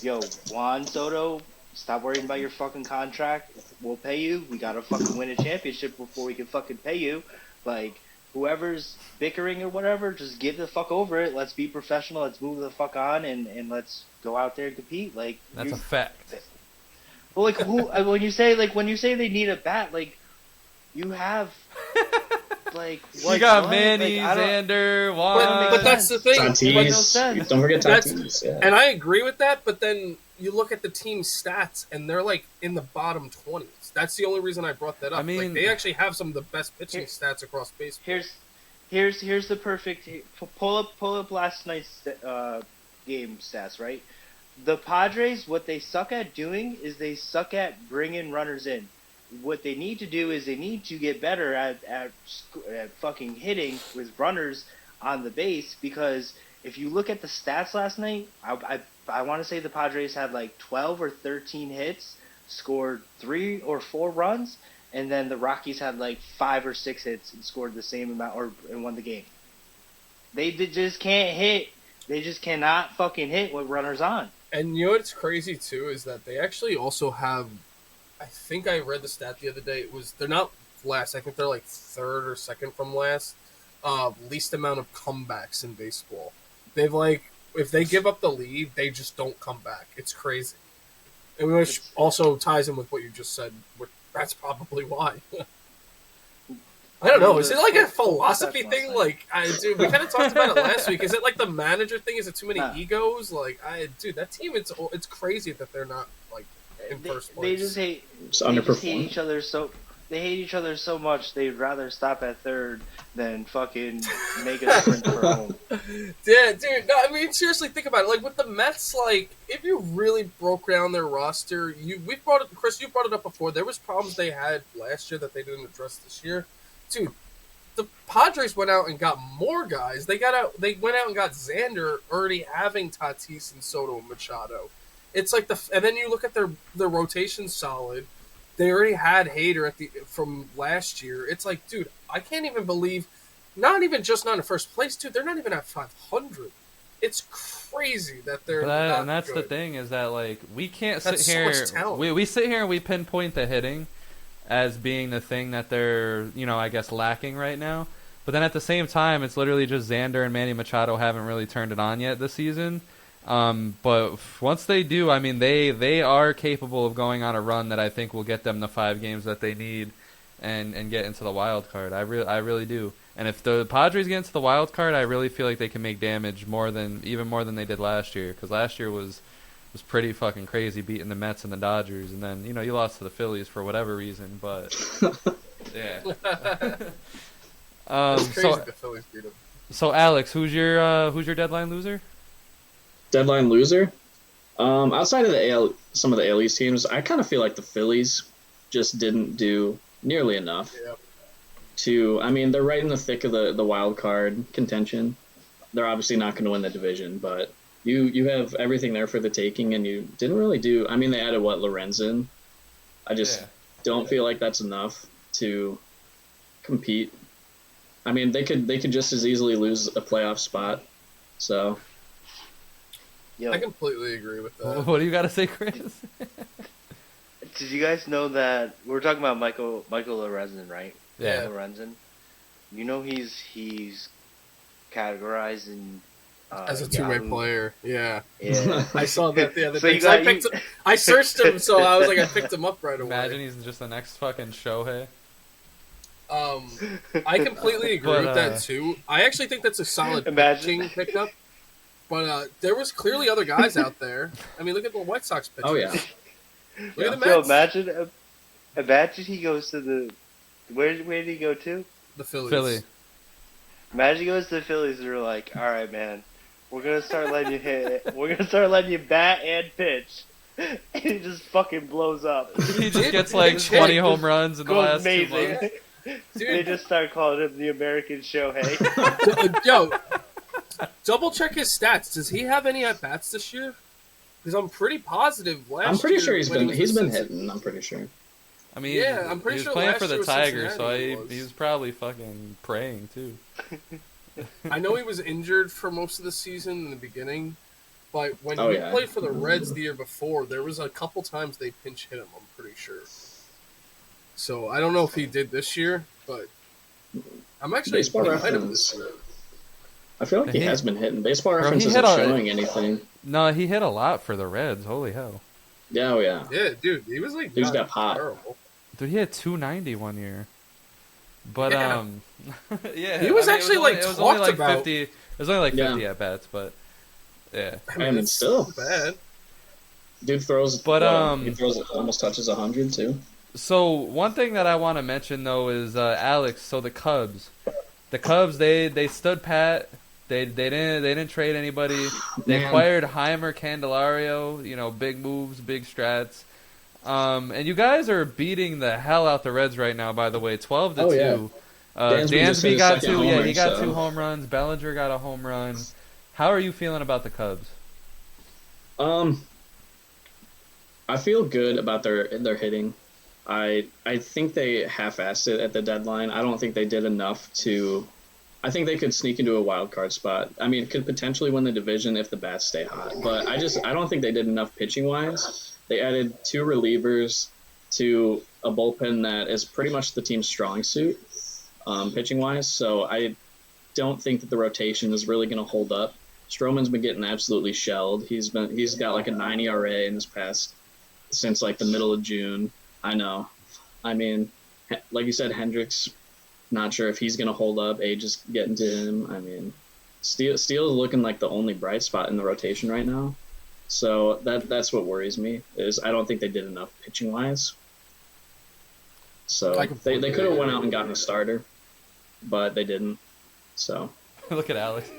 "Yo, Juan Soto, stop worrying about your fucking contract. We'll pay you. We gotta fucking win a championship before we can fucking pay you. Like whoever's bickering or whatever, just give the fuck over it. Let's be professional. Let's move the fuck on and let's go out there and compete. Like That's you- a fact. Well, like who? When you say they need a bat, like you have, like You got what? Manny, Like, I don't- Xander, Juan. But that's the thing. It makes no Tatis. sense. Don't forget That's- Tatis. Yeah. And I agree with that, but then you look at the team's stats, and they're like in the bottom 20s. That's the only reason I brought that up. I mean, like, they actually have some of the best pitching stats across baseball. Here's the perfect pull up last night's game stats, right? The Padres, what they suck at doing is they suck at bringing runners in. What they need to do is they need to get better at fucking hitting with runners on the base, because if you look at the stats last night, I want to say the Padres had like 12 or 13 hits, scored 3 or 4 runs, and then the Rockies had like 5 or 6 hits and scored the same amount and won the game. They just can't hit. They just cannot fucking hit with runners on. And you know what's crazy too is that they actually also have. I think I read the stat the other day. They're not last. I think they're like third or second from last. Least amount of comebacks in baseball. They've like, if they give up the lead, they just don't come back. It's crazy. And which also ties in with what you just said. That's probably why. I don't know. Is it like a philosophy thing? Like, dude, we kind of talked about it last week. Is it like the manager thing? Is it too many egos? Like, dude, that team, it's crazy that they're not like in first place. They just hate each other so. They hate each other so much they'd rather stop at third than fucking make a sprint for home. Yeah, dude. No, I mean, seriously, think about it. Like with the Mets, like if you really broke down their roster, Chris, you brought it up before. There was problems they had last year that they didn't address this year. Dude, the Padres went out and got more guys. They went out and got Xander, already having Tatis and Soto and Machado. It's like and then you look at their rotation solid. They already had Hader from last year. It's like, dude, I can't even believe, not in first place, dude. They're not even at 500. It's crazy that they're. And that's good. the thing is that like we can't That's sit so here. much talent. We sit here and we pinpoint the hitting as being the thing that they're I guess lacking right now. But then at the same time, it's literally just Xander and Manny Machado haven't really turned it on yet this season. But once they do, I mean, they are capable of going on a run that I think will get them the 5 games that they need and get into the wild card. I really do. And if the Padres get into the wild card, I really feel like they can make damage even more than they did last year. Because last year was pretty fucking crazy, beating the Mets and the Dodgers. And then, you lost to the Phillies for whatever reason. But, yeah. It's crazy the Phillies beat them. So, Alex, who's your deadline loser? Deadline loser? Outside of the some of the AL East teams, I kind of feel like the Phillies just didn't do nearly enough I mean, they're right in the thick of the wild card contention. They're obviously not going to win the division, but you have everything there for the taking, and you didn't really do. I mean, they added Lorenzen. I just don't feel like that's enough to compete. I mean, they could just as easily lose a playoff spot. So. I completely agree with that. What do you got to say, Chris? Did you guys know that we're talking about Michael Lorenzen, right? Yeah. Lorenzen. You know he's categorized in as a two-way player. Yeah. Yeah. I saw that the other So day. I searched him, so I was like, I picked him up right away. Imagine he's just the next fucking Shohei. I completely agree with that too. I actually think that's a solid pitching pickup. But there was clearly other guys out there. I mean, look at the White Sox pitchers. Oh, yeah. Look at the Mets. So imagine he goes to the... Where did he go to? The Phillies. Philly. Imagine he goes to the Phillies and they're like, all right, man, we're going to start letting you hit. We're going to start letting you bat and pitch. And he just fucking blows up. He just gets like 20 home runs in the last 2 months. Dude. They just start calling him the American Shohei. Yo, double check his stats. Does he have any at bats this year? Because I'm pretty positive. I'm pretty sure he's been hitting. I'm pretty sure. I mean, yeah, I'm pretty he was sure playing last for the year Tigers, so Cincinnati he was probably fucking praying too. I know he was injured for most of the season in the beginning, but when he played for the Reds the year before, there was a couple times they pinch hit him. I'm pretty sure. So I don't know if he did this year, but I'm actually Baseball Reference. I feel like he has been hitting. Baseball Reference isn't showing anything. No, he hit a lot for the Reds. Holy hell. Yeah, Yeah, dude, he was like Dude's got hot. terrible. Dude, he had 290 one year. But yeah, he was actually it was only like 50. It was only like 50 Yeah. at bats, but yeah. I mean, still bad. Dude throws, But, he throws almost touches 100 too. So one thing that I want to mention though is Alex. So the Cubs they stood pat. They didn't trade anybody. They Man. acquired Heimer Candelario. You know, big moves, big strats. And you guys are beating the hell out the Reds right now. By the way, 12-2. Oh, yeah. Dansby just hit Dansby his got second two. Yeah, homer, he got so- 2 home runs. Bellinger got a home run. How are you feeling about the Cubs? I feel good about their hitting. I think they half-assed it at the deadline. I don't think they did enough to. I think they could sneak into a wild card spot. I mean, could potentially win the division if the bats stay hot. But I don't think they did enough pitching wise. They added 2 relievers to a bullpen that is pretty much the team's strong suit, pitching wise. So I don't think that the rotation is really going to hold up. Stroman's been getting absolutely shelled. He's got like a 9 ERA in his past since like the middle of June. I know. I mean, like you said, Hendricks, not sure if he's going to hold up. Age is getting to him. I mean, Steele is looking like the only bright spot in the rotation right now. So that's what worries me, is I don't think they did enough pitching wise. So they could have went out and gotten a starter, but they didn't. So Look at Alex.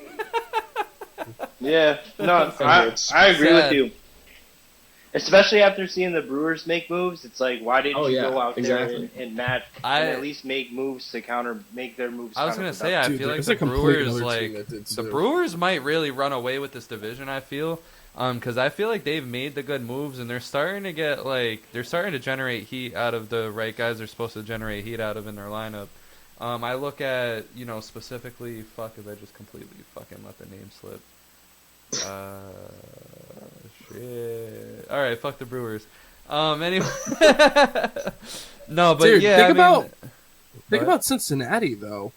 Yeah, no, I agree with you. Especially after seeing the Brewers make moves, it's like, why didn't you go out there and at least make moves to make their moves? I was gonna say, I feel like the Brewers, the Brewers might really run away with this division. I feel, because I feel like they've made the good moves and they're starting to generate heat out of the right guys they're supposed to generate heat out of in their lineup. I look at, specifically, if I just completely fucking let the name slip. Shit. All right, fuck the Brewers. Anyway, no, but dude, yeah. Think about Cincinnati though.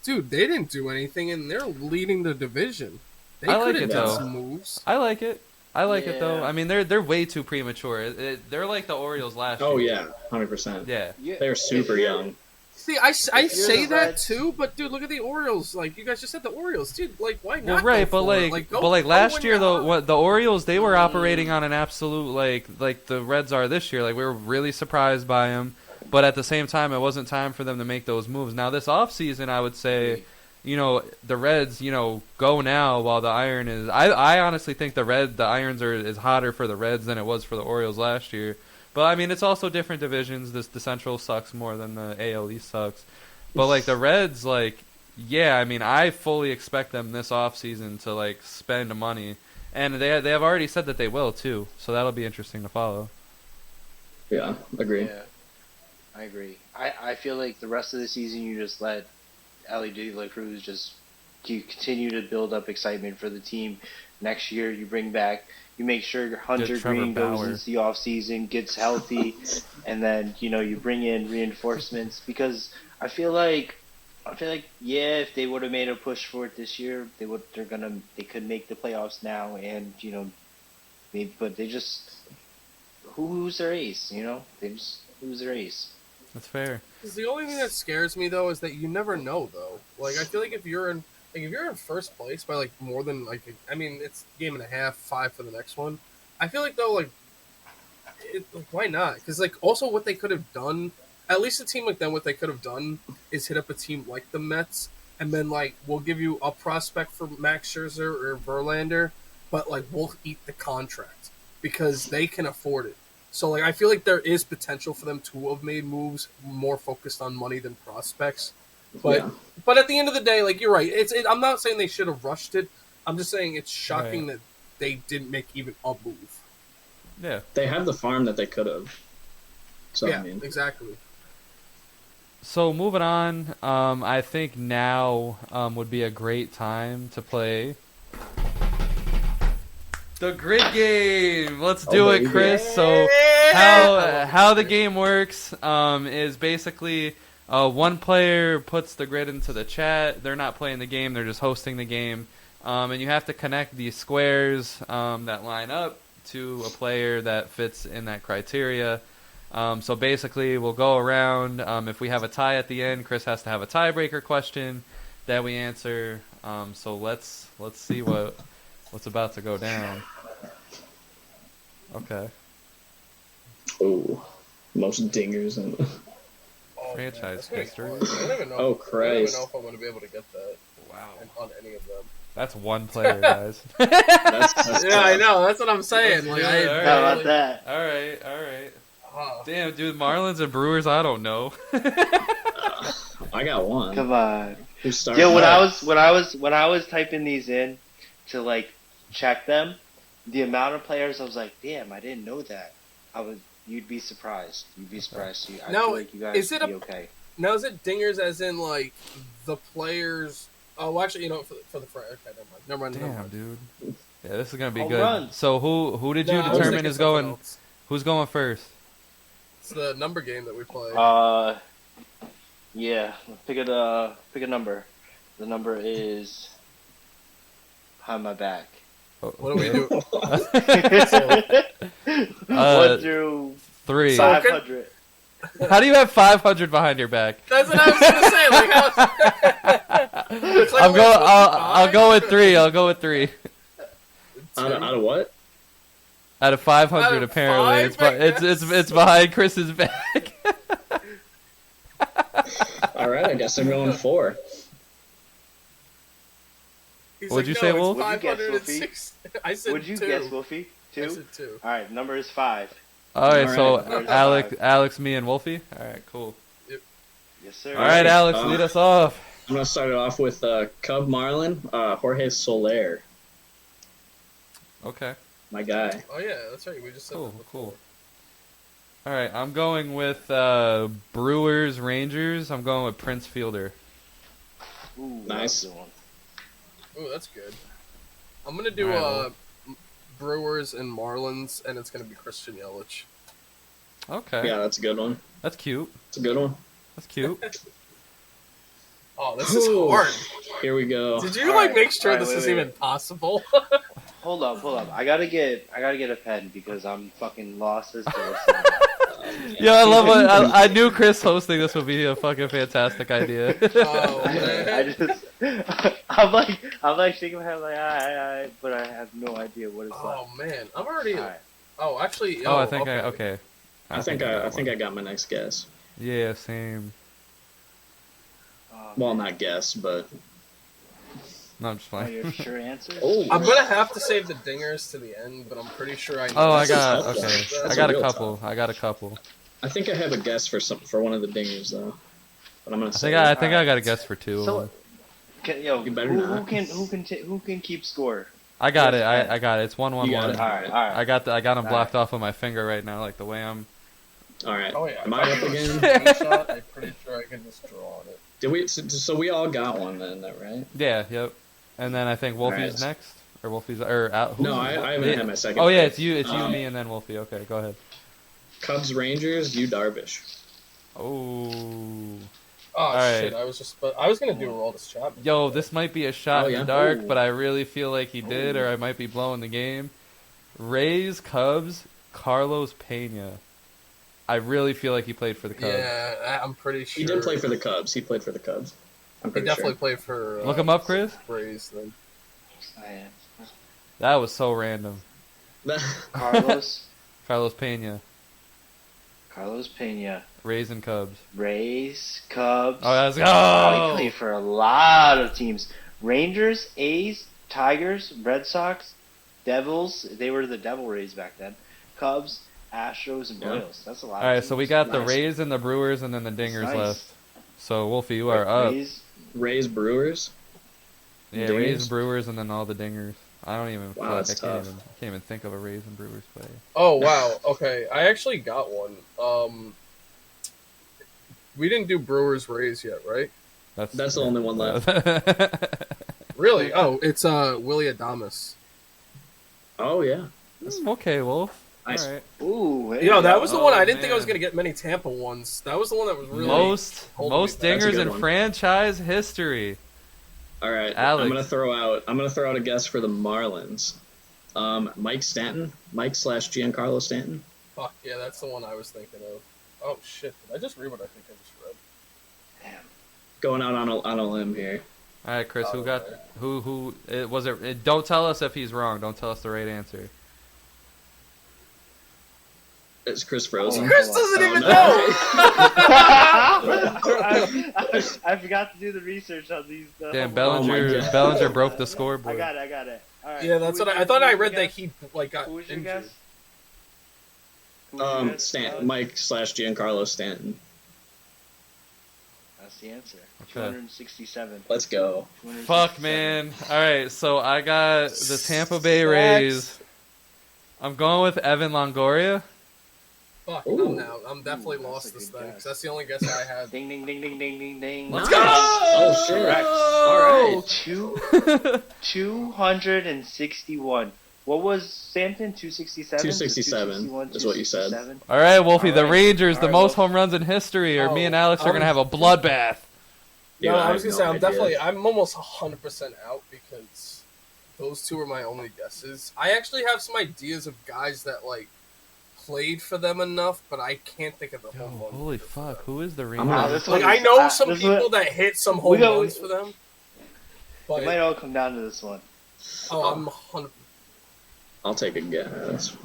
Dude, they didn't do anything, and they're leading the division. They could have done some moves. I like it. it though. I mean, they're way too premature. They're like the Orioles last year. Oh yeah, 100%. Yeah, they're super young. See, I say that too, but dude, look at the Orioles. Like you guys just said, the Orioles, dude. Like, why not? Well, right, but last year though, the Orioles they were operating on an absolute like the Reds are this year. Like we were really surprised by them, but at the same time, it wasn't time for them to make those moves. Now this offseason, I would say, the Reds, go now while the iron is. I honestly think the irons is hotter for the Reds than it was for the Orioles last year. But, I mean, it's also different divisions. The Central sucks more than the AL East sucks. But, like, the Reds, yeah, I mean, I fully expect them this offseason to, spend money. And they have already said that they will, too. So that'll be interesting to follow. Yeah, agree. Yeah, I agree. I feel like the rest of the season you just let Elly De La Cruz you continue to build up excitement for the team. Next year you bring back... You make sure Hunter Green goes into the offseason, gets healthy, and then you bring in reinforcements, because I feel like yeah, if they would have made a push for it this year, they could make the playoffs now, and but they just who's their ace, they just who's their ace. That's fair. The only thing that scares me though is that you never know though. Like I feel like if you're in first place by more than it's game and a half, 5 for the next one. I feel like though why not? Because also what they could have done, at least a team like them, what they could have done is hit up a team like the Mets, and then we'll give you a prospect for Max Scherzer or Verlander, but we'll eat the contract because they can afford it. So I feel like there is potential for them to have made moves more focused on money than prospects. But at the end of the day, you're right. I'm not saying they should have rushed it. I'm just saying it's shocking that they didn't make even a move. Yeah, they have the farm that they could have. So yeah, exactly. So moving on, I think now would be a great time to play the grid game. Let's do it, Chris. So how the game works is basically. One player puts the grid into the chat. They're not playing the game. They're just hosting the game. And you have to connect these squares that line up to a player that fits in that criteria. So basically, we'll go around. If we have a tie at the end, Chris has to have a tiebreaker question that we answer. So let's see what's about to go down. Okay. Ooh, most dingers in. Oh, man, Franchise that's gonna be history. hard. I don't even know. Oh, I don't even Christ. know if I'm gonna be able to get that Wow. on any of them. That's one player, guys. That's Yeah, I tough. know. That's what I'm saying. Like, Yeah, all How right. about that? All right, all right. Oh, Damn, dude, Marlins and Brewers, I don't know. I got one. Come on. Who's starting? Yo, when I was typing these in to like check them, the amount of players I was like, damn, I didn't know that. You'd be surprised. You'd be surprised. I No, feel like you guys is it would be a- okay. now is it dingers as in like the players? Oh, well, actually, you know, for the okay, never mind. Damn, dude. Yeah, this is gonna be Home good. runs. So who did you No, I was determine thinking is something going? else. Who's going first? It's the number game that we play. Yeah. Pick a number. The number is behind my back. What do we do? 1 through 3. So- 500. How do you have 500 behind your back? That's what I was gonna say. Like, I'm going. I'll go with 3. I'll go with 3. Out of what? Out of 500, Out of apparently, 5, I it's behind Chris's back. All right, I guess I'm going 4. What'd you say, Wolf? What'd you guess, 506. I said Would you 2. guess, Wolfie? I 2? said 2. All right, number is 5. All right, All so right. Alex, me, and Wolfie. All right, cool. Yes, sir. All right, Alex, Uh, lead us off. I'm gonna start it off with Cub Marlin, Jorge Soler, Okay, my guy. Oh yeah, that's right. We just said cool, that before. cool. All right, I'm going with Brewers Rangers. I'm going with Prince Fielder. Ooh, Nice. that's a good one. Ooh, that's good. I'm gonna do Alright, Brewers and Marlins, and it's gonna be Christian Yelich. Okay, Yeah, that's a good one. that's cute. It's a good one. That's cute. Oh, this is Ooh. hard. Here we go. Did you All like right, make sure all right, this wait, is wait, even possible? Hold up. I gotta get a pen because I'm fucking lost as to what's Yeah, I love it. I knew Chris hosting this would be a fucking fantastic idea. Oh I man. just, I'm like shaking my head like, I, but I have no idea what it's Oh man, I'm already. like. All right. Oh, actually. Oh, I think okay. okay. I think I got my next guess. Yeah, same. Oh, Well, man. not guess, but No, I'm just Oh, fine. your sure answer? oh, I'm gonna have to save the dingers to the end, but I'm pretty sure I know. Oh, I This is got tough, okay. though. I That's got a a real couple. tough. I got a couple. I think I have a guess for one of the dingers though. But I'm gonna I say think I think I got a guess for 2. So, yo, You better who not. who can keep score? I got it. I got it. It's 1-1-1. You got it. All right. I got them All blocked off with my finger right now, like the way I'm. All right. Oh yeah. Am I up again? Screenshot, I'm pretty sure I can just draw on it. Did we? So we all got one then, right? Yeah. Yep. And then I think Wolfie's Alright. next, or Wolfie's who's No, I haven't had my second. Oh yeah, pick. it's you, Um, me, and then Wolfie. Okay, go ahead. Cubs Rangers. You Darvish. Oh. Oh Alright. shit! I was gonna do a roll this chop. Yo, this might be a shot Oh, in yeah? the dark, Ooh. but I really feel like he did, or I might be blowing the game. Rays, Cubs, Carlos Pena. I really feel like he played for the Cubs. Yeah, I'm pretty sure. He did play for the Cubs. He played for the Cubs. I'm He pretty definitely played for. Look him up, Chris. Rays then. I am. That was so random. sure. Carlos Pena, Carlos Pena, Rays and Cubs. Rays, Cubs. Oh, let's Oh, go! he played for a lot of teams. Rangers, A's, Tigers, Red Sox, Devils. They were the Devil Rays back then. Cubs, Astros, and Yeah. Royals. That's a lot. All of right, so we teams. got the Nice. Rays and the Brewers, and then the Dingers Nice. left. So Wolfie, you are up. Rays. Rays Brewers. Yeah, Dingers? Rays, Brewers, and then all the Dingers. I don't even. Wow, feel like that's I can't tough. even think of a Rays and Brewers player. Oh wow. Okay, I actually got one. We didn't do Brewers Rays yet, right? That's the only one left. Really? Oh, it's Willie Adames. Oh yeah. Okay, Wolf. Nice. All right. Ooh, hey, You know, that was the Oh, one I didn't think I was man. gonna get many Tampa ones. That was the one that was really Most holding me back. That's a Dingers good in one. franchise history. All right. Alex. I'm gonna throw out a guess for the Marlins. Mike Stanton. Mike/Giancarlo Stanton. Fuck yeah, that's the one I was thinking of. Oh shit! Did I just read what I think I just read? Damn. Going out on a limb here. All right, Chris. Who got Okay. who? It was it. Don't tell us if he's wrong. Don't tell us the right answer. It's Chris Frozen. Chris doesn't even no. know. I forgot to do the research on these. Damn, Oh my Bellinger God. Bellinger broke the I scoreboard. got it. All right. Yeah, that's what I thought. I read that he like got Who was your injured. guess? Who was your guess, Stan, Alex? Mike/Giancarlo Stanton. That's the answer. Okay. 267. Let's go. Fuck, 267. man. All right, so I got the Tampa Bay Next. Rays. I'm going with Evan Longoria. Fuck, Ooh. I'm definitely Ooh, that's lost a this good thing. guess. 'Cause that's the only guess I had. Ding, ding, ding, ding, ding, ding, ding. Let's Nice. go! Oh shit! Correct. All right. 261. What was Stanton? 267? 267 is what you said. 267? All right, Wolfie, All the right. Rangers, All the right, most Wolf. home runs in history, or me Oh, and Alex are going to have a bloodbath. Dude, No, I I was have gonna say no I'm idea. almost 100% out because those two were my only guesses. I actually have some ideas of guys that like played for them enough, but I can't think of the Yo, home run. holy hitter for fuck, them. who is the I'm Rangers? not- this Like one I is- know some this people one- that hit some We home go- runs for them, It but might all come down to this one. I'm 100. I'll take a guess.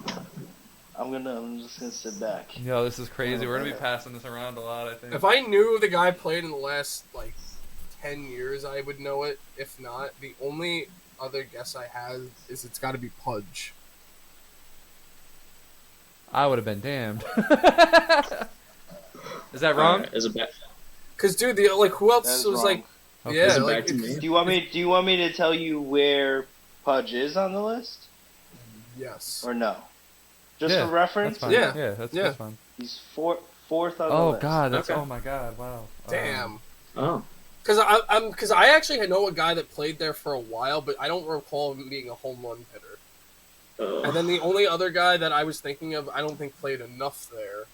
I'm just gonna sit back. Yo, this is crazy. We're going to be passing this around a lot, I think. If I knew the guy played in the last like 10 years, I would know it. If not, the only other guess I have is it's got to be Pudge. I would have been damned. Is that All wrong? right, is it back? Cause dude, the like who That else is was wrong. like Okay. yeah Is it like back to me? Do you want me to tell you where Pudge is on the list yes. or no? Just Yeah, for reference, That's fine. Yeah. Yeah, Yeah. that's fine. he's fourth on the Oh, list. God. That's, Okay. oh, my God. Wow. Damn. Oh, Because I actually know a guy that played there for a while, but I don't recall him being a home run hitter. And then the only other guy that I was thinking of, I don't think played enough there.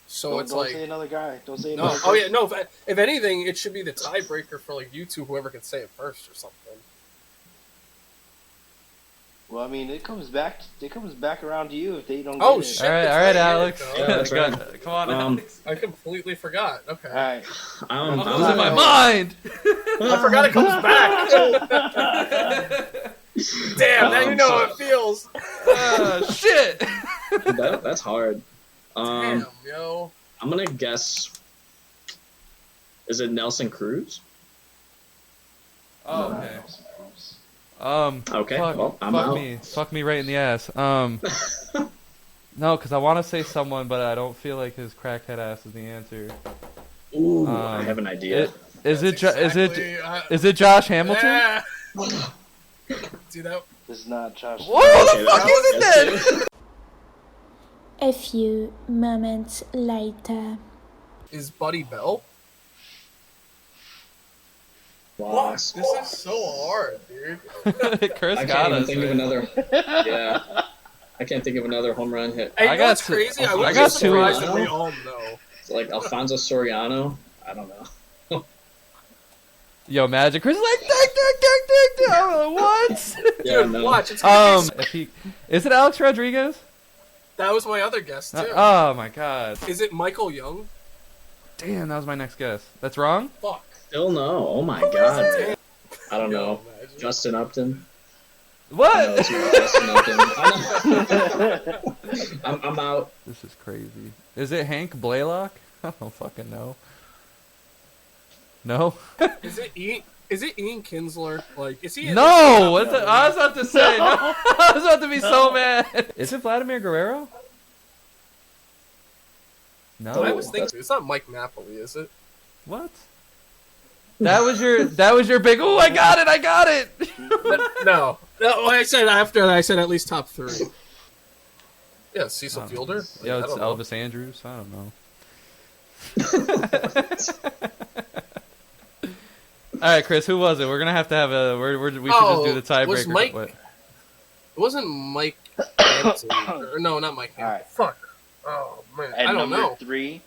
So Don't, it's don't like say another guy. Don't say no. another. Oh yeah, no. If anything, it should be the tiebreaker for like you two, whoever can say it first or something. Well, I mean, it comes back around to you if they don't. Oh, get it. shit. all right, that's Alex. right. Yeah, that's right. Come on, Um, Alex. I completely forgot. Okay. All right. I'm I'm losing my out. mind. I forgot it comes back. Damn, now you know how it feels. Shit. That's hard. Damn, yo. I'm gonna guess. Is it Nelson Cruz? Oh, okay. Okay, Fuck, well, I'm fuck out. me. Fuck me right in the ass. No, because I want to say someone, but I don't feel like his crackhead ass is the answer. Ooh, I have an idea. Is it Exactly, is it Josh Hamilton? Yeah. Dude, that This is not Josh. What Okay, the fuck that- is it that's then? it. A few moments later. is Buddy Bell. Loss. This is so hard, dude. Chris I got can't even us. think of man. another. Yeah, I can't think of another home run hit. Hey, I you know got what's two- crazy? I I was got just two. surprised that we all know. It's like Alfonso Soriano. I don't know. Yo, Magic. Chris is like, dick. I'm like, what? Yeah, Dude, no. watch. It's gonna be If he is it Alex Rodriguez? that was my other guess too. Oh my God. Is it Michael Young? Damn, that was my next guess. That's wrong. Fuck. Still no. Oh my god. I don't know. Imagine. Justin Upton. I know What? it's not Justin Upton. I'm out. This is crazy. Is it Hank Blaylock? I don't fucking know. No. Is it Ian Kinsler? Like, is he? in No. this? What the? I was about to say. No. I was about to be so mad. Is it Vladimir Guerrero? No. I was thinking it's not Mike Napoli, is it? What? That was your big. Oh, I got it. No. No, I said after I said at least top 3. Yeah, Cecil Fielder. Yo, I it's don't know. Elvis Andrews. I don't know. All right, Chris. Who was it? We're gonna have to have a. We should just do the tiebreaker. was Mike- What? It wasn't Mike Hampton. Or, no, not Mike Hampton. Alright. Fuck. Oh man, And I don't number know. 3.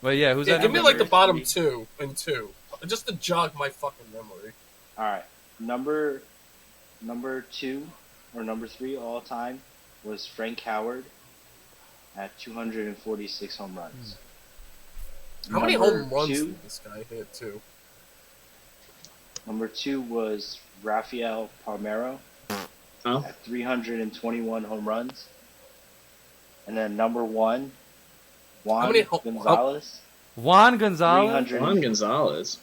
Well, yeah. Who's Yeah, that? give me number like the three? bottom 2 and 2, just to jog my fucking memory. All right. Number 2 or number 3 all time was Frank Howard at 246 home runs. How many Number home runs 2? did this guy hit too? Number 2 was Rafael Palmeiro Oh. at 321 home runs. And then number 1, Juan many Gonzalez. Juan Gonzalez. 300 Juan Gonzalez.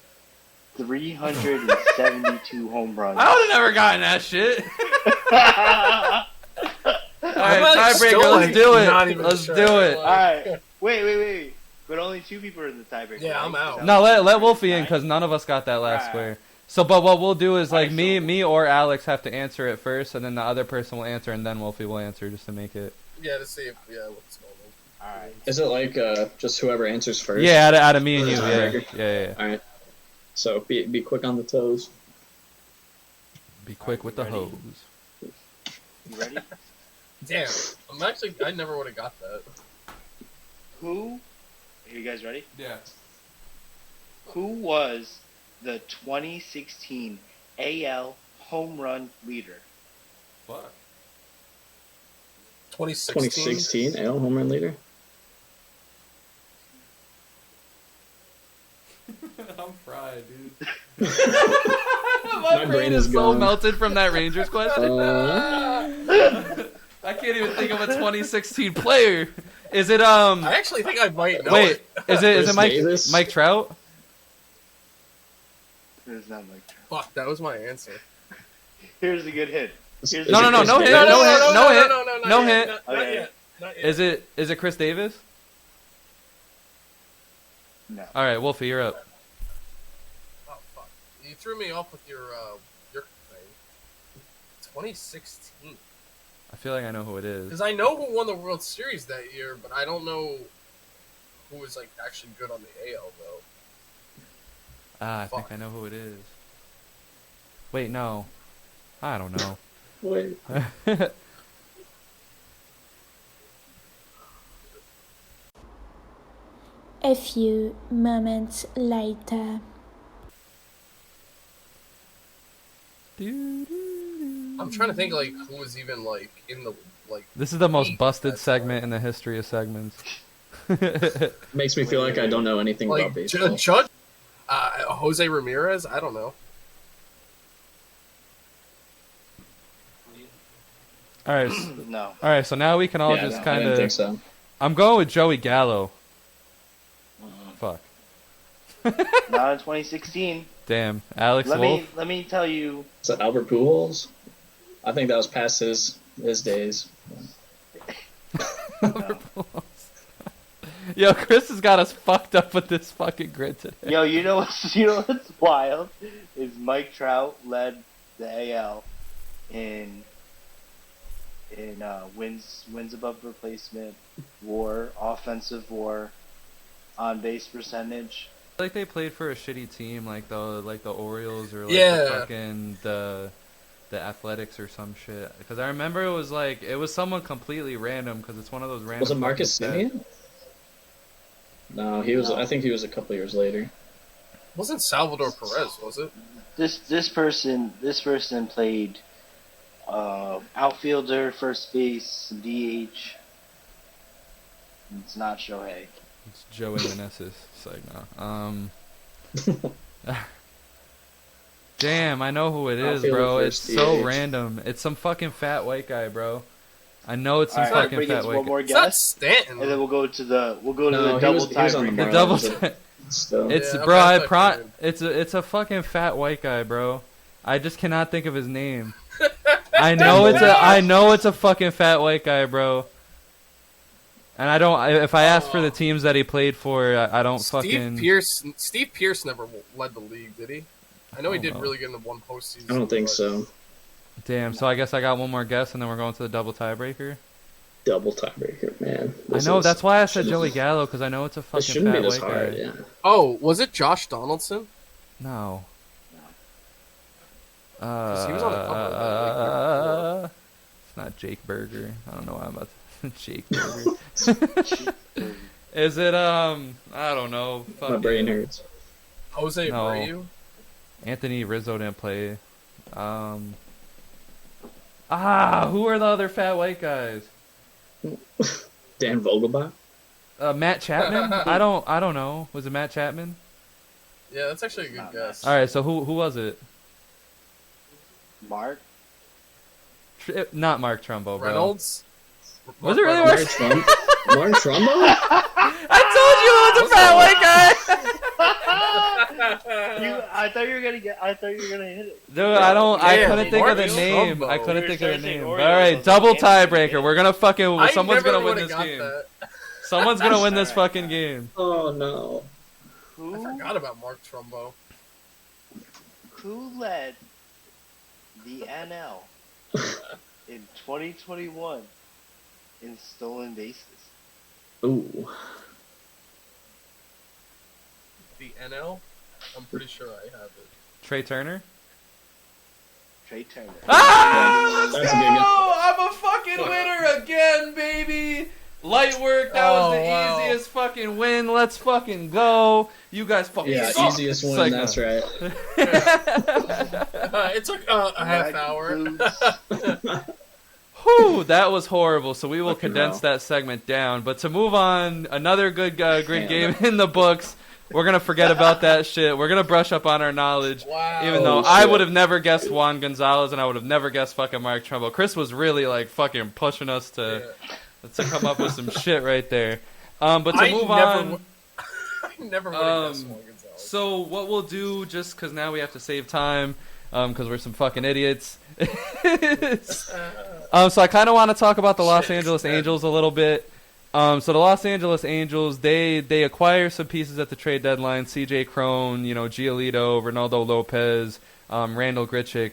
372 home runs. I would have never gotten that shit. All right, like, tiebreaker. still, Let's like, do it. not even Let's sure. do it. All right. Wait. But only 2 people are in the tiebreaker. Yeah, right? I'm out. No, let Wolfie in because none of us got that last Right. square. So, but what we'll do is like Alright, so- me or Alex have to answer it first, and then the other person will answer, and then Wolfie will answer just to make it. Yeah, to see if what's going on. All right. Is it like just whoever answers first? Yeah, out of me and you. First Yeah, tiebreaker. yeah. All right. So be quick on the toes. Be quick with the Ready? hose. You ready? Damn, I never would have got that. Who? Are you guys ready? Yeah. Who was the 2016 AL home run leader? Fuck. 2016. 2016 AL home run leader. I'm fried, dude. My brain is so gone. melted from that Rangers question. I can't even think of a 2016 player. Is it I actually think I might know Wait, it. is it Chris Mike Davis? Mike Trout? It's not like. Fuck, that was my answer. Here's a good hit. Is Here's it No, a no, good no Chris hit, Davis? no hit, no hit, not no yet, hit. Not Okay. yet. Not yet. Is it Chris Davis? No. All right, Wolfie, you're up. Oh fuck! You threw me off with your thing. 2016. I feel like I know who it is. Because I know who won the World Series that year, but I don't know who was like actually good on the AL though. Ah, I think Fuck. I know who it is. Wait, no. I don't know. Wait. A few moments later. I'm trying to think like who was even like in the like. This is the most Eight, busted that's segment in the history of segments. Makes me feel like I don't know anything about Like baseball. Judge, Jose Ramirez. I don't know. All right, No. all right. So now we can all Yeah, just no, I kind didn't think of. so. I'm going with Joey Gallo. Fuck. Not in 2016. Damn. Alex Let Wolf. me tell you. Is it Albert Pujols? I think that was past his days. No. Yo, Chris has got us fucked up with this fucking grid today. Yo, you know what's wild is Mike Trout led the AL in wins above replacement, WAR, offensive WAR, on base percentage. Like they played for a shitty team, like the Orioles or like Yeah. the fucking the Athletics or some shit. Because I remember it was someone completely random. Because it's one of those random. Was it Marcus fucking stats. Simeon? No, he was. No. I think he was a couple years later. Wasn't Salvador Perez? Was it? This person played outfielder, first base, DH. It's not Shohei. It's Joey Meneses. It's like no. Damn, I know who it is, Outfielder bro. It's first so DH. random. It's some fucking fat white guy, bro. I know it's some All right, fucking bring fat us white one guy. more It's not guess, Stanton. and then we'll go to the No, double he was on the tiebreaker. The Marlins. double. but Still. It's Yeah, bro. okay, I that's pro. good. It's a fucking fat white guy, bro. I just cannot think of his name. I know it's a fucking fat white guy, bro. And I don't. If I ask for the teams that he played for, I don't fucking. Steve Pierce never led the league, did he? I know he Oh, did no. really good in the one postseason. I don't think but- so. Damn. So I guess I got one more guess, and then we're going to the double tiebreaker. Double tiebreaker, man. This I know. is- That's why I said shouldn't- Joey Gallo because I know it's a This fucking shouldn't fat be this white hard. guy. Yeah. Oh, was it Josh Donaldson? No. he was on the cover of that, It's not Jake Berger. I don't know why I'm about to Jake Berger. Is it I don't know. My fucking brain hurts. Jose No. Abreu? Anthony Rizzo didn't play. Who are the other fat white guys? Dan Vogelbach. Matt Chapman? I don't know. Was it Matt Chapman? Yeah, that's actually a good Not guess. All right, so who was it? Mark. Not Mark Trumbo, bro. Reynolds? Was it really Mark Mark? Trumbo? Mark Trumbo? I told you it was a fat white guy. I thought you were gonna hit it. Dude, I Yeah, couldn't think of the Mark name. Trumbo. I couldn't You think were of the starting name. to All say Oreo right, was double like Anthony. tiebreaker. We're gonna fucking. I Someone's never gonna win would've this got game. that. Someone's gonna win this Alright. fucking game. Oh no. I Who forgot about Mark Trumbo. led the NL in 2021 in stolen bases? Ooh. The NL? I'm pretty sure I have it. Trey Turner. Trey Turner. Ah, let's That's go! a good guess. I'm a fucking winner again, baby. Light work. That was the wow. easiest fucking win. Let's fucking go. You guys fucking Yeah, suck. easiest one. Psycho. That's right. It took a half That hour. concludes- Whew, that was horrible. So we will Fucking condense hell. that segment down. But to move on, another good Damn. game in the books. We're gonna forget about that shit. We're gonna brush up on our knowledge. Wow. Even though Holy I shit. would have never guessed Juan Gonzalez, and I would have never guessed fucking Mark Trumbo. Chris was really like fucking pushing us to come up with some shit right there. But to I move never on. w- I never would have guessed Um, Juan Gonzalez. So what we'll do, just because now we have to save time, because we're some fucking idiots. So I kind of want to talk about the Los Shit, Angeles man. Angels a little bit. So the Los Angeles Angels, they acquire some pieces at the trade deadline. C.J. Cron, Giolito, Ronaldo Lopez, Randall Grichuk.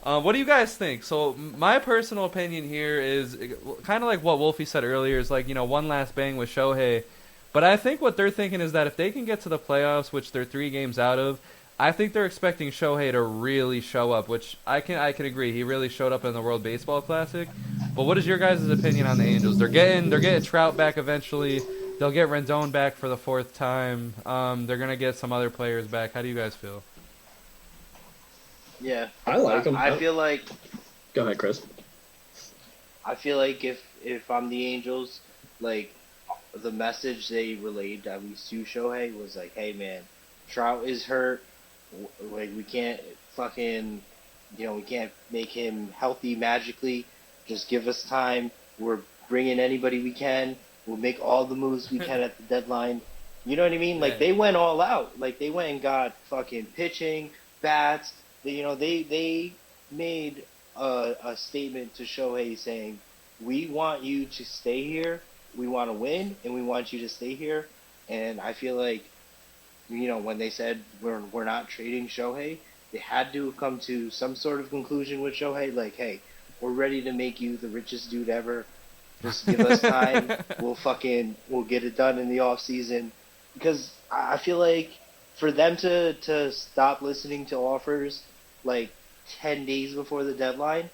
What do you guys think? So my personal opinion here is kind of like what Wolfie said earlier. Is like one last bang with Shohei. But I think what they're thinking is that if they can get to the playoffs, which they're 3 games out of, I think they're expecting Shohei to really show up, which I can agree. He really showed up in the World Baseball Classic. But what is your guys' opinion on the Angels? They're getting Trout back eventually. They'll get Rendon back for the 4th time. They're gonna get some other players back. How do you guys feel? Yeah, I like him. I feel like Go ahead, Chris. if I'm the Angels, like the message they relayed at least to Shohei was like, "Hey man, Trout is hurt. Like we can't fucking, we can't make him healthy magically. Just give us time. We're bringing anybody we can. We'll make all the moves we can at the deadline." You know what I mean? Like Yeah. they went all out. Like they went and got fucking pitching, bats. They made a statement to Shohei saying, "We want you to stay here. We want to win, and we want you to stay here." And I feel like, when they said we're not trading Shohei, they had to have come to some sort of conclusion with Shohei. Like, hey, we're ready to make you the richest dude ever. Just give us time. We'll get it done in the off season. Because I feel like for them to stop listening to offers like 10 days before the deadline,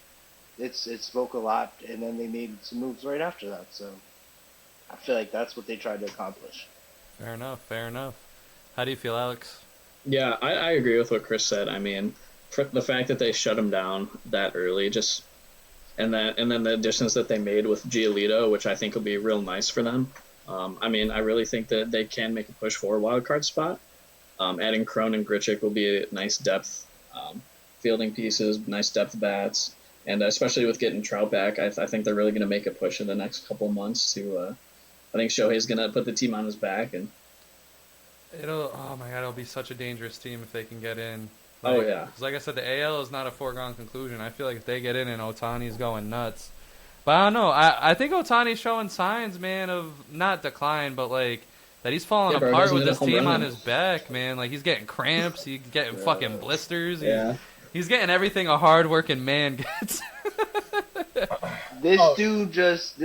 it spoke a lot, and then they made some moves right after that. So I feel like that's what they tried to accomplish. Fair enough. How do you feel, Alex? Yeah, I agree with what Chris said. I mean, the fact that they shut him down that early, and then the additions that they made with Giolito, which I think will be real nice for them. I mean, I really think that they can make a push for a wild card spot. Adding Cron and Grichuk will be a nice depth fielding pieces, nice depth bats, and especially with getting Trout back, I think they're really going to make a push in the next couple months to. I think Shohei's going to put the team on his back, and Oh my god, it'll be such a dangerous team if they can get in. Oh, yeah. 'Cause like I said, the AL is not a foregone conclusion. I feel like if they get in and Otani's going nuts. But I don't know. I think Otani's showing signs, man, of not decline, but like that he's falling Yeah, bro, apart doesn't with hit a this home team run. on his back, man. Like he's getting cramps, he's getting fucking blisters. yeah. He's getting everything a hard-working man gets. This Oh. dude just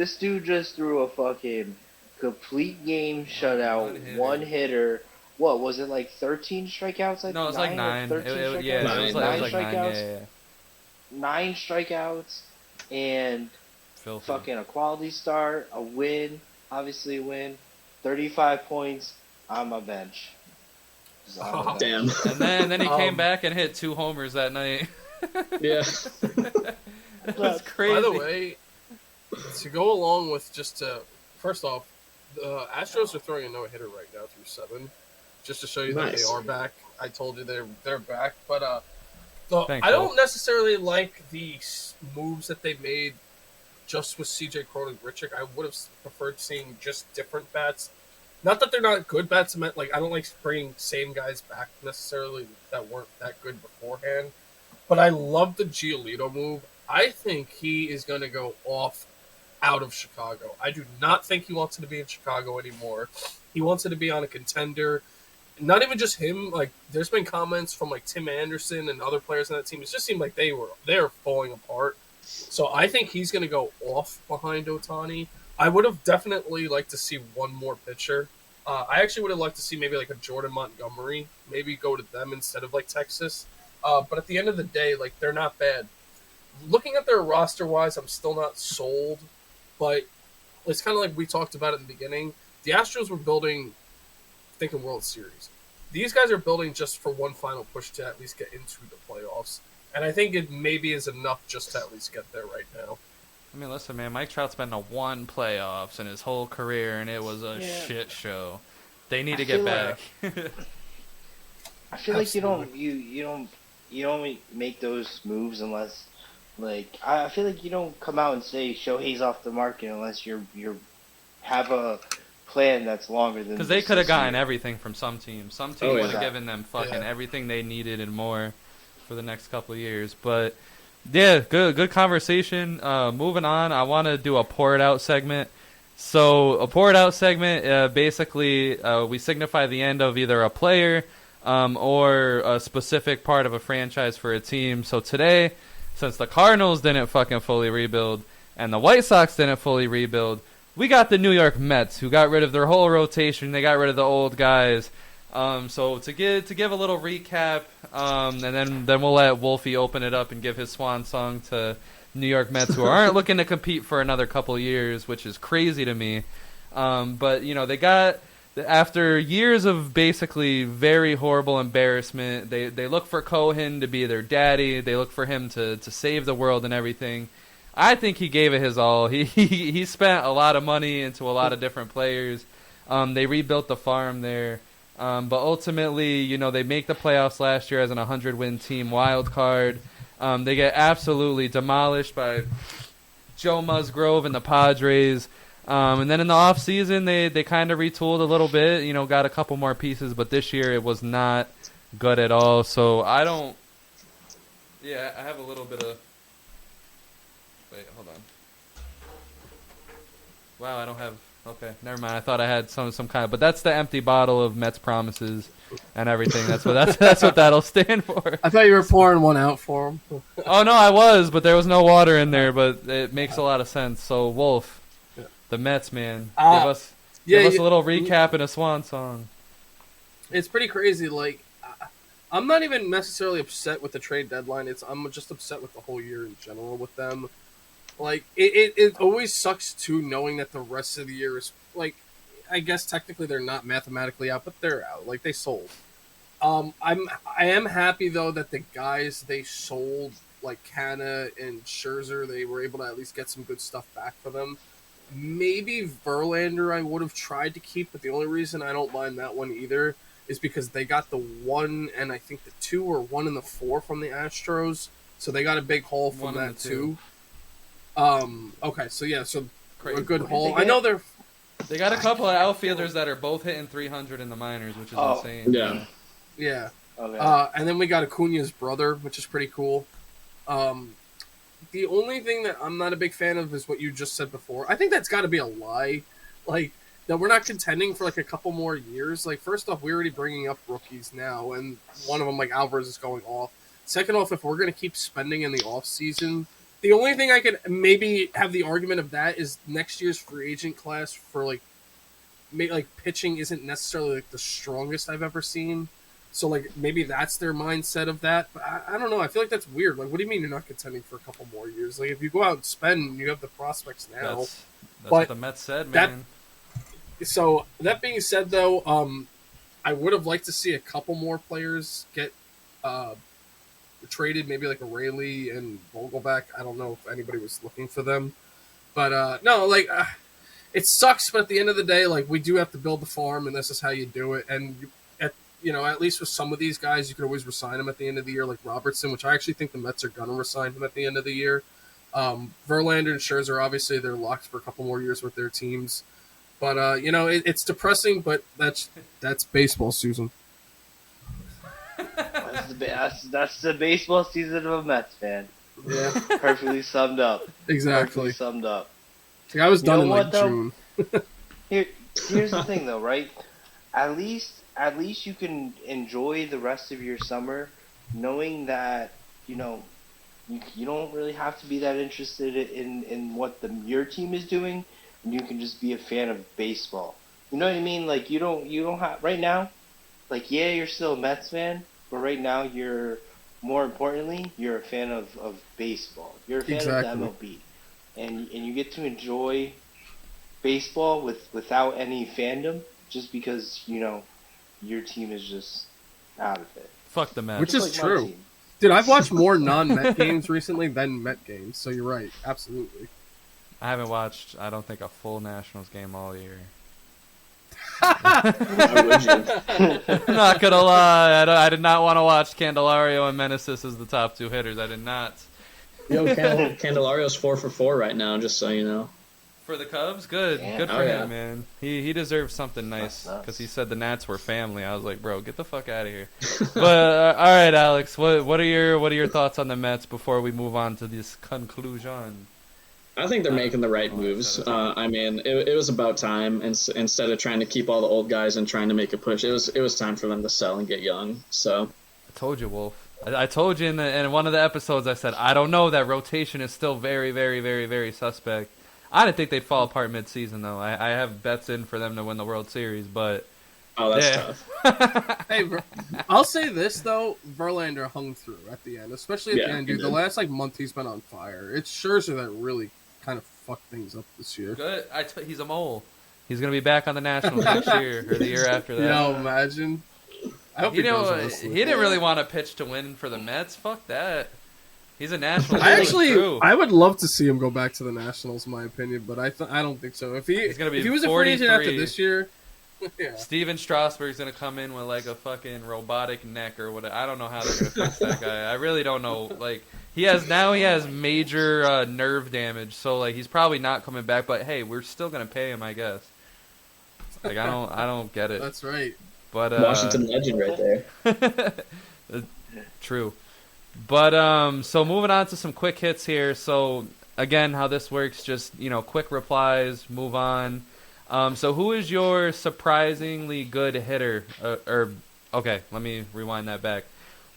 threw a fucking complete game shutout, one hitter. What was it, like 13 strikeouts? No, it was like 9. 13 Yeah, strikeouts? it was like 9. strikeouts. Yeah. 9 strikeouts, and Filthy. fucking a quality start, a win, obviously a win, 35 points on my bench. Just on my bench. Damn. And then he came Um, back and hit 2 homers that night. Yeah. It was crazy. By the way, to go along with first off, the Astros are throwing a no-hitter right now through 7, just to show you that they Nice. are back. I told you they're back, but Thanks, I Will. don't necessarily like the moves that they made just with CJ Cron and Grichuk. I would have preferred seeing just different bats. Not that they're not good bats. I meant, like, I don't like bringing same guys back necessarily that weren't that good beforehand. But I love the Giolito move. I think he is going to go off out of Chicago. I do not think he wants to be in Chicago anymore. He wants it to be on a contender. Not even just him. Like, there's been comments from like Tim Anderson and other players on that team. It just seemed like they're falling apart. So I think he's going to go off behind Ohtani. I would have definitely liked to see one more pitcher. I actually would have liked to see maybe like a Jordan Montgomery, maybe go to them instead of like Texas. But at the end of the day, like, they're not bad. Looking at their roster wise, I'm still not sold. But it's kind of like we talked about in the beginning. The Astros were building, thinking World Series. These guys are building just for one final push to at least get into the playoffs. And I think it maybe is enough just to at least get there right now. I mean, listen, man, Mike Trout's been to one playoffs in his whole career, and it was a shit show. They need to get back. I feel like you don't make those moves unless, like, I feel like you don't come out and say Shohei's off the market unless you have a plan that's longer than. Because they could have gotten everything from some team. Some team would have given them fucking Yeah. everything they needed and more for the next couple of years. But yeah, good conversation. Moving on, I want to do a pour it out segment. So a pour it out segment, basically, we signify the end of either a player or a specific part of a franchise for a team. So today, since the Cardinals didn't fucking fully rebuild and the White Sox didn't fully rebuild, we got the New York Mets, who got rid of their whole rotation. They got rid of the old guys. So to give a little recap, and then we'll let Wolfie open it up and give his swan song to New York Mets, who aren't looking to compete for another couple of years, which is crazy to me. But you know, they got, after years of basically very horrible embarrassment, they look for Cohen to be their daddy. They look for him to save the world and everything. I think he gave it his all. He spent a lot of money into a lot of different players. They rebuilt the farm there. But ultimately, you know, they make the playoffs last year as an 100-win team wild card. They get absolutely demolished by Joe Musgrove and the Padres. And then in the offseason, they kind of retooled a little bit, you know, got a couple more pieces. But this year, it was not good at all. So I don't... Yeah, I have a little bit of... Wait, hold on. Wow, I don't have... Okay, never mind. I thought I had some kind of... But that's the empty bottle of Mets promises and everything. That's what that'll stand for. I thought you were pouring one out for him. Oh, no, I was, but there was no water in there. But it makes a lot of sense. So, Wolf, the Mets, man, give us a little recap and a swan song. It's pretty crazy. Like, I'm not even necessarily upset with the trade deadline. I'm just upset with the whole year in general with them. Like, it always sucks too, knowing that the rest of the year is, like, I guess technically they're not mathematically out, but they're out. Like, they sold. I am happy though that the guys they sold, like Canna and Scherzer, they were able to at least get some good stuff back for them. Maybe Verlander I would have tried to keep, but the only reason I don't mind that one either is because they got the 1 and I think the 2 or 1 and the 4 from the Astros, so they got a big haul from that too. Okay, so yeah, so Crazy. a good haul. I know They got a couple of outfielders that are both hitting 300 in the minors, which is insane. Yeah. yeah. Okay. And then we got Acuna's brother, which is pretty cool. The only thing that I'm not a big fan of is what you just said before. I think that's got to be a lie. Like, that we're not contending for like a couple more years. Like, first off, we're already bringing up rookies now, and one of them, like Alvarez, is going off. Second off, if we're going to keep spending in the off season, the only thing I could maybe have the argument of that is next year's free agent class for like pitching isn't necessarily like the strongest I've ever seen. So like maybe that's their mindset of that. But I don't know. I feel like that's weird. Like, what do you mean you're not contending for a couple more years? Like, if you go out and spend, you have the prospects now. That's But what the Mets said, man. So that being said, though, I would have liked to see a couple more players get traded, maybe like a Rayleigh and Vogelback. I don't know if anybody was looking for them, but no, like it sucks. But at the end of the day, like, we do have to build the farm, and this is how you do it. And at least with some of these guys, you could always resign them at the end of the year, like Robertson, which I actually think the Mets are gonna resign him at the end of the year. Verlander and Scherzer, obviously, they're locked for a couple more years with their teams. But it's depressing. But that's baseball, Susan. That's the baseball season of a Mets fan. Yeah, Perfectly summed up. exactly. Perfectly summed up. Like, I was You done know in what, like though? June. Here's the thing, though, right? At least you can enjoy the rest of your summer, knowing that you don't really have to be that interested in what your team is doing, and you can just be a fan of baseball. You know what I mean? Like you don't have right now. Like yeah, you're still a Mets fan, but right now more importantly, you're a fan of baseball. You're a fan Exactly. of the MLB, and you get to enjoy baseball without any fandom, just because your team is just out of it. Fuck the Mets. Which Just is like my true. team. Dude, I've watched more non-Met games recently than Met games, so you're right. Absolutely. I haven't watched, I don't think, a full Nationals game all year. Why would you? I'm not gonna lie, I did not want to watch Candelario and Meneses as the top two hitters. I did not. Yo, Candelario's 4 for 4 right now, just so you know. For the Cubs, good, Yeah. good for Oh, yeah. him, man. He deserves something nice That's nuts. because he said the Nats were family. I was like, bro, get the fuck out of here. But all right, Alex, what are your thoughts on the Mets before we move on to this conclusion? I think they're making the right moves. I mean, it was about time. Instead of trying to keep all the old guys and trying to make a push, it was time for them to sell and get young. So I told you, Wolf. I told you in one of the episodes. I said I don't know. That rotation is still very, very, very, very suspect. I didn't think they'd fall apart mid-season though. I have bets in for them to win the World Series, but that's yeah. tough. Hey, I'll say this though: Verlander hung through at the end, especially at the Yeah, end, he dude. The did. last month he's been on fire. It's Scherzer that really kind of fucked things up this year. good. He's a mole. He's gonna be back on the Nationals next year or the year after that. Yo, imagine. I hope he goes he honestly. didn't really want to pitch to win for the Mets. Fuck that. He's a National. I would love to see him go back to the Nationals, in my opinion, but I don't think so. He's gonna be if he was a free agent after 43. this year, yeah. Steven Strasburg's gonna come in with like a fucking robotic neck or whatever. I don't know how they're gonna fix that guy. I really don't know. Like he has major nerve damage, so like he's probably not coming back. But hey, we're still gonna pay him, I guess. Like I don't get it. That's right. But Washington legend right there. True. But so moving on to some quick hits here. So again, how this works, just quick replies, move on. So who is your surprisingly good hitter? Okay, let me rewind that back.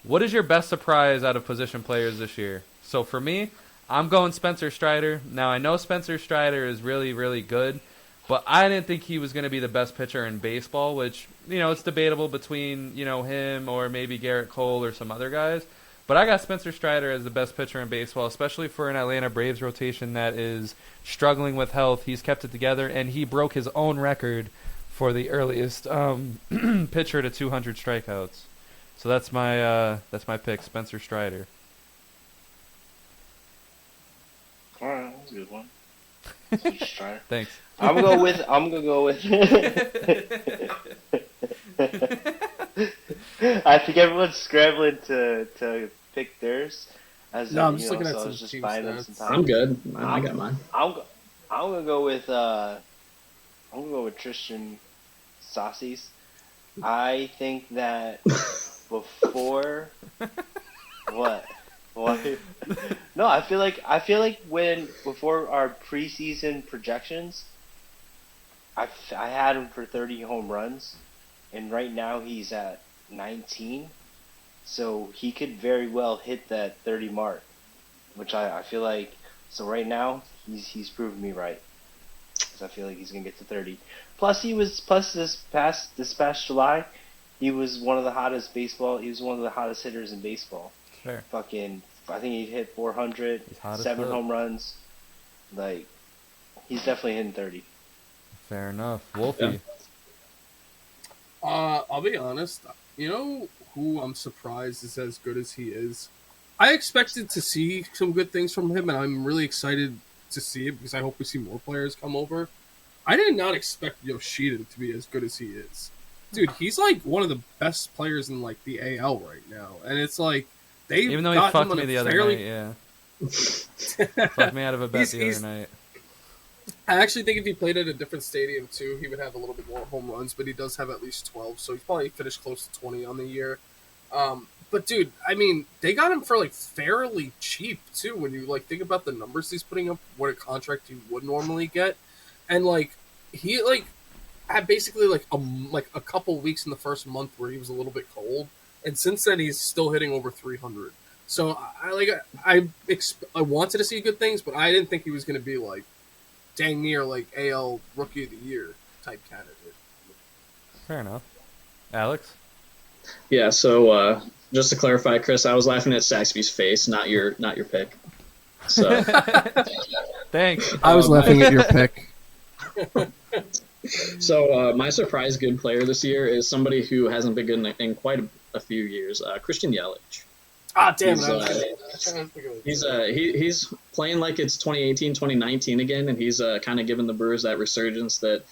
What is your best surprise out of position players this year? So for me, I'm going Spencer Strider. Now I know Spencer Strider is really, really good, but I didn't think he was going to be the best pitcher in baseball, which, it's debatable between, him or maybe Garrett Cole or some other guys. But I got Spencer Strider as the best pitcher in baseball, especially for an Atlanta Braves rotation that is struggling with health. He's kept it together, and he broke his own record for the earliest pitcher to 200 strikeouts. So that's my pick, Spencer Strider. All right, that's a good one. Let's try it. Thanks. I'm gonna go with. I think everyone's scrambling to pick theirs. No, I'm just looking at so I some was just team buying them stats. some time. I'm good. I got mine. I'm gonna go with Tristan Saucies. I think that before what? No, I feel like before our preseason projections, I had him for 30 home runs, and right now he's at 19, so he could very well hit that 30 mark, which I feel like. So right now he's proven me right. So I feel like he's gonna get to 30. Plus this past July, he was one of the hottest hitters in baseball. Fair. Fucking, I think he hit 400, He's hot as 7 fuck. home runs. Like, he's definitely hitting 30. Fair enough. Wolfie. I'll be honest. You know who I'm surprised is as good as he is? I expected to see some good things from him, and I'm really excited to see it because I hope we see more players come over. I did not expect Yoshida to be as good as he is. Dude, he's like one of the best players in like the AL right now, and it's like they Even though he got him fucked on me a the other fairly- night, yeah. Fucked me out of a bet the other night. I actually think if he played at a different stadium too, he would have a little bit more home runs. But he does have at least 12, so he's probably finished close to 20 on the year. But dude, I mean, they got him for like fairly cheap too. When you like think about the numbers he's putting up, what a contract you would normally get, and like he like had basically like a couple weeks in the first month where he was a little bit cold, and since then he's still hitting over 300. So I wanted to see good things, but I didn't think he was going to be like dang near like AL Rookie of the Year type candidate. Fair enough. Alex? Yeah. So just to clarify, Chris, I was laughing at Saxby's face, not your pick. So Thanks. I was laughing at your pick. So my surprise good player this year is somebody who hasn't been good in quite a few years. Christian Yelich. Ah, damn it! He's playing like it's 2018, 2019 again, and he's kind of given the Brewers that resurgence that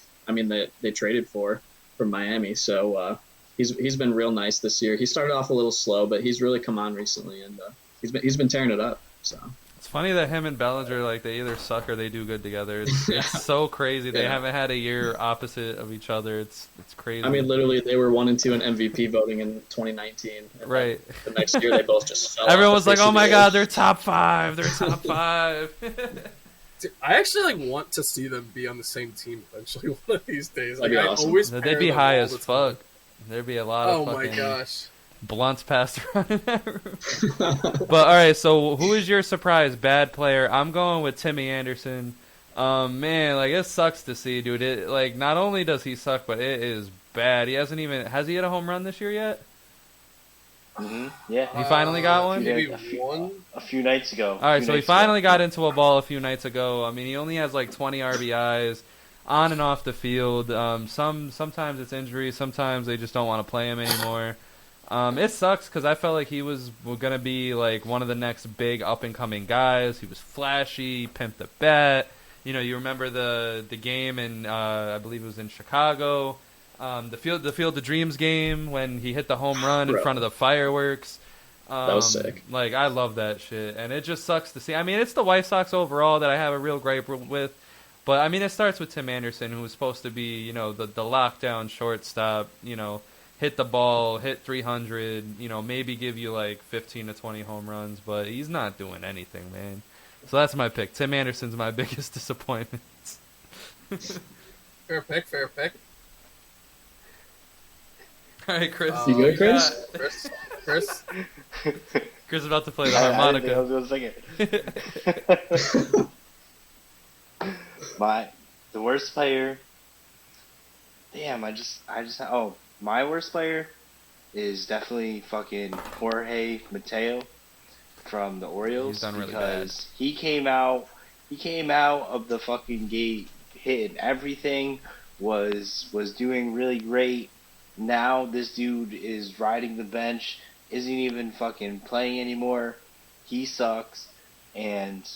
they traded for from Miami. So he's been real nice this year. He started off a little slow, but he's really come on recently, and he's been tearing it up. So. It's funny that him and Bellinger, like, they either suck or they do good together. It's so crazy. They haven't had a year opposite of each other. It's crazy. I mean, literally, they were 1 and 2 in MVP voting in 2019. And right. The next year, they both just fell. Everyone was like, "Oh my God, they're top 5. They're top 5." Dude, I actually want to see them be on the same team eventually one of these days. That'd be awesome. They'd be high as fuck. There'd be a lot of fucking... Oh my gosh. Blunts passed around in that room. But all right, so who is your surprise bad player? I'm going with Timmy Anderson. Man, like, it sucks to see, dude. It, like, not only does he suck, but it is bad. Has he hit a home run this year yet? Mm-hmm. Yeah. He finally got one? Maybe a few nights ago. All right, so he finally got into a ball a few nights ago. I mean, he only has like 20 RBIs on and off the field. Sometimes it's injury, sometimes they just don't want to play him anymore. It sucks because I felt like he was going to be like one of the next big up-and-coming guys. He was flashy, pimped the bat. You know, you remember the game in, I believe it was in Chicago, the Field of Dreams game when he hit the home run in front of the fireworks. That was sick. Like, I love that shit. And it just sucks to see. I mean, it's the White Sox overall that I have a real gripe with. But, I mean, it starts with Tim Anderson, who was supposed to be, you know, the lockdown shortstop, you know, hit the ball, hit 300, you know, maybe give you like 15 to 20 home runs, but he's not doing anything, man. So that's my pick. Tim Anderson's my biggest disappointment. Fair pick. All right, Chris. You good, Chris? Chris? Chris is about to play the harmonica. I was going to sing it. The worst player. Damn, my worst player is definitely fucking Jorge Mateo from the Orioles. He's done really because bad. He came out of the fucking gate hitting everything, was doing really great. Now this dude is riding the bench, isn't even fucking playing anymore. He sucks, and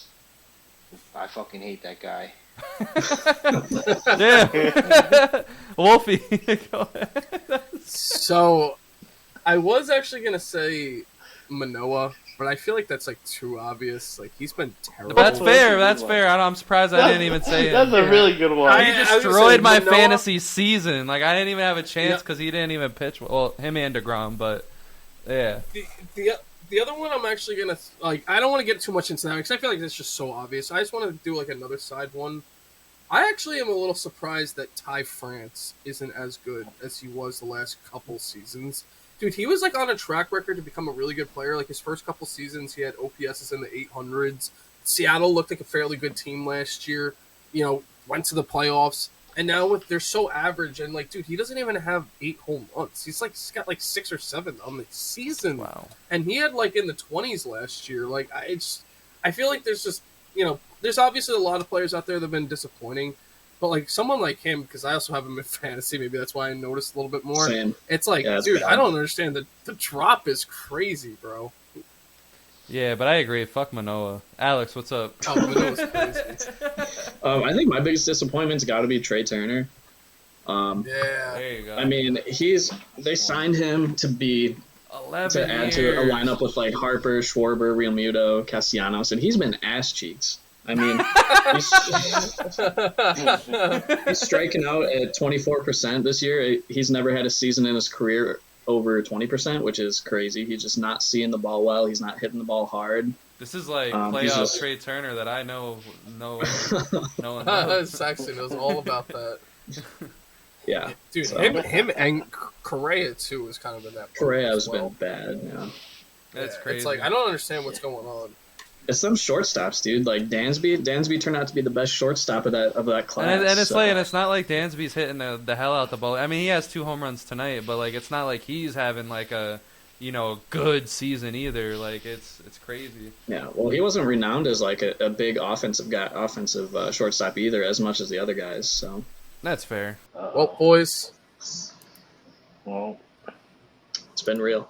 I fucking hate that guy. Yeah. Wolfie, go ahead. So, I was actually going to say Manoah, but I feel like that's like too obvious. Like, he's been terrible. That's fair. I'm surprised I didn't even say it. That's a really good one. He destroyed my fantasy season. Like, I didn't even have a chance because he didn't even pitch. Well, him and DeGrom, but yeah. The other one I'm actually going to, like, I don't want to get too much into that because I feel like that's just so obvious. I just want to do, like, another side one. I actually am a little surprised that Ty France isn't as good as he was the last couple seasons. Dude, he was, like, on a track record to become a really good player. Like, his first couple seasons, he had OPSs in the 800s. Seattle looked like a fairly good team last year. You know, went to the playoffs. And now they're so average, and like, dude, he doesn't even have 8 home runs. He's got like 6 or 7 on the season. Wow. And he had like in the 20s last year. Like, I feel like there's just, you know, there's obviously a lot of players out there that have been disappointing, but like someone like him, because I also have him in fantasy, maybe that's why I noticed a little bit more. Same. It's like, dude, bad. I don't understand. The drop is crazy, bro. Yeah, but I agree. Fuck Manoah. Alex, what's up? Oh, Manoah's crazy. I think my biggest disappointment's got to be Trey Turner. Yeah. There you go. I mean, they signed him to be 11 to add years. to a lineup with like Harper, Schwarber, Real Muto, Castellanos, and he's been ass cheeks. I mean, he's striking out at 24% this year. He's never had a season in his career over 20%, which is crazy. He's just not seeing the ball well. He's not hitting the ball hard. This is like he's playoff just- Trey Turner that I know no one knows. Saxon knows all about that. Yeah, Dude, So- him and Correa too was kind of in that. boat Correa's as well. been bad. Yeah, That's Yeah, crazy. It's like I don't understand what's going on. it's some shortstops, dude. Like Dansby turned out to be the best shortstop of that class. And it's so- like, and it's not like Dansby's hitting the hell out the ball. I mean, he has 2 home runs tonight, but like, it's not like he's having like a, good season either. Like, it's crazy. Yeah, well, he wasn't renowned as like a big offensive shortstop either, as much as the other guys. So That's fair. Well, boys, Well, it's been real.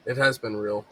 it has been real.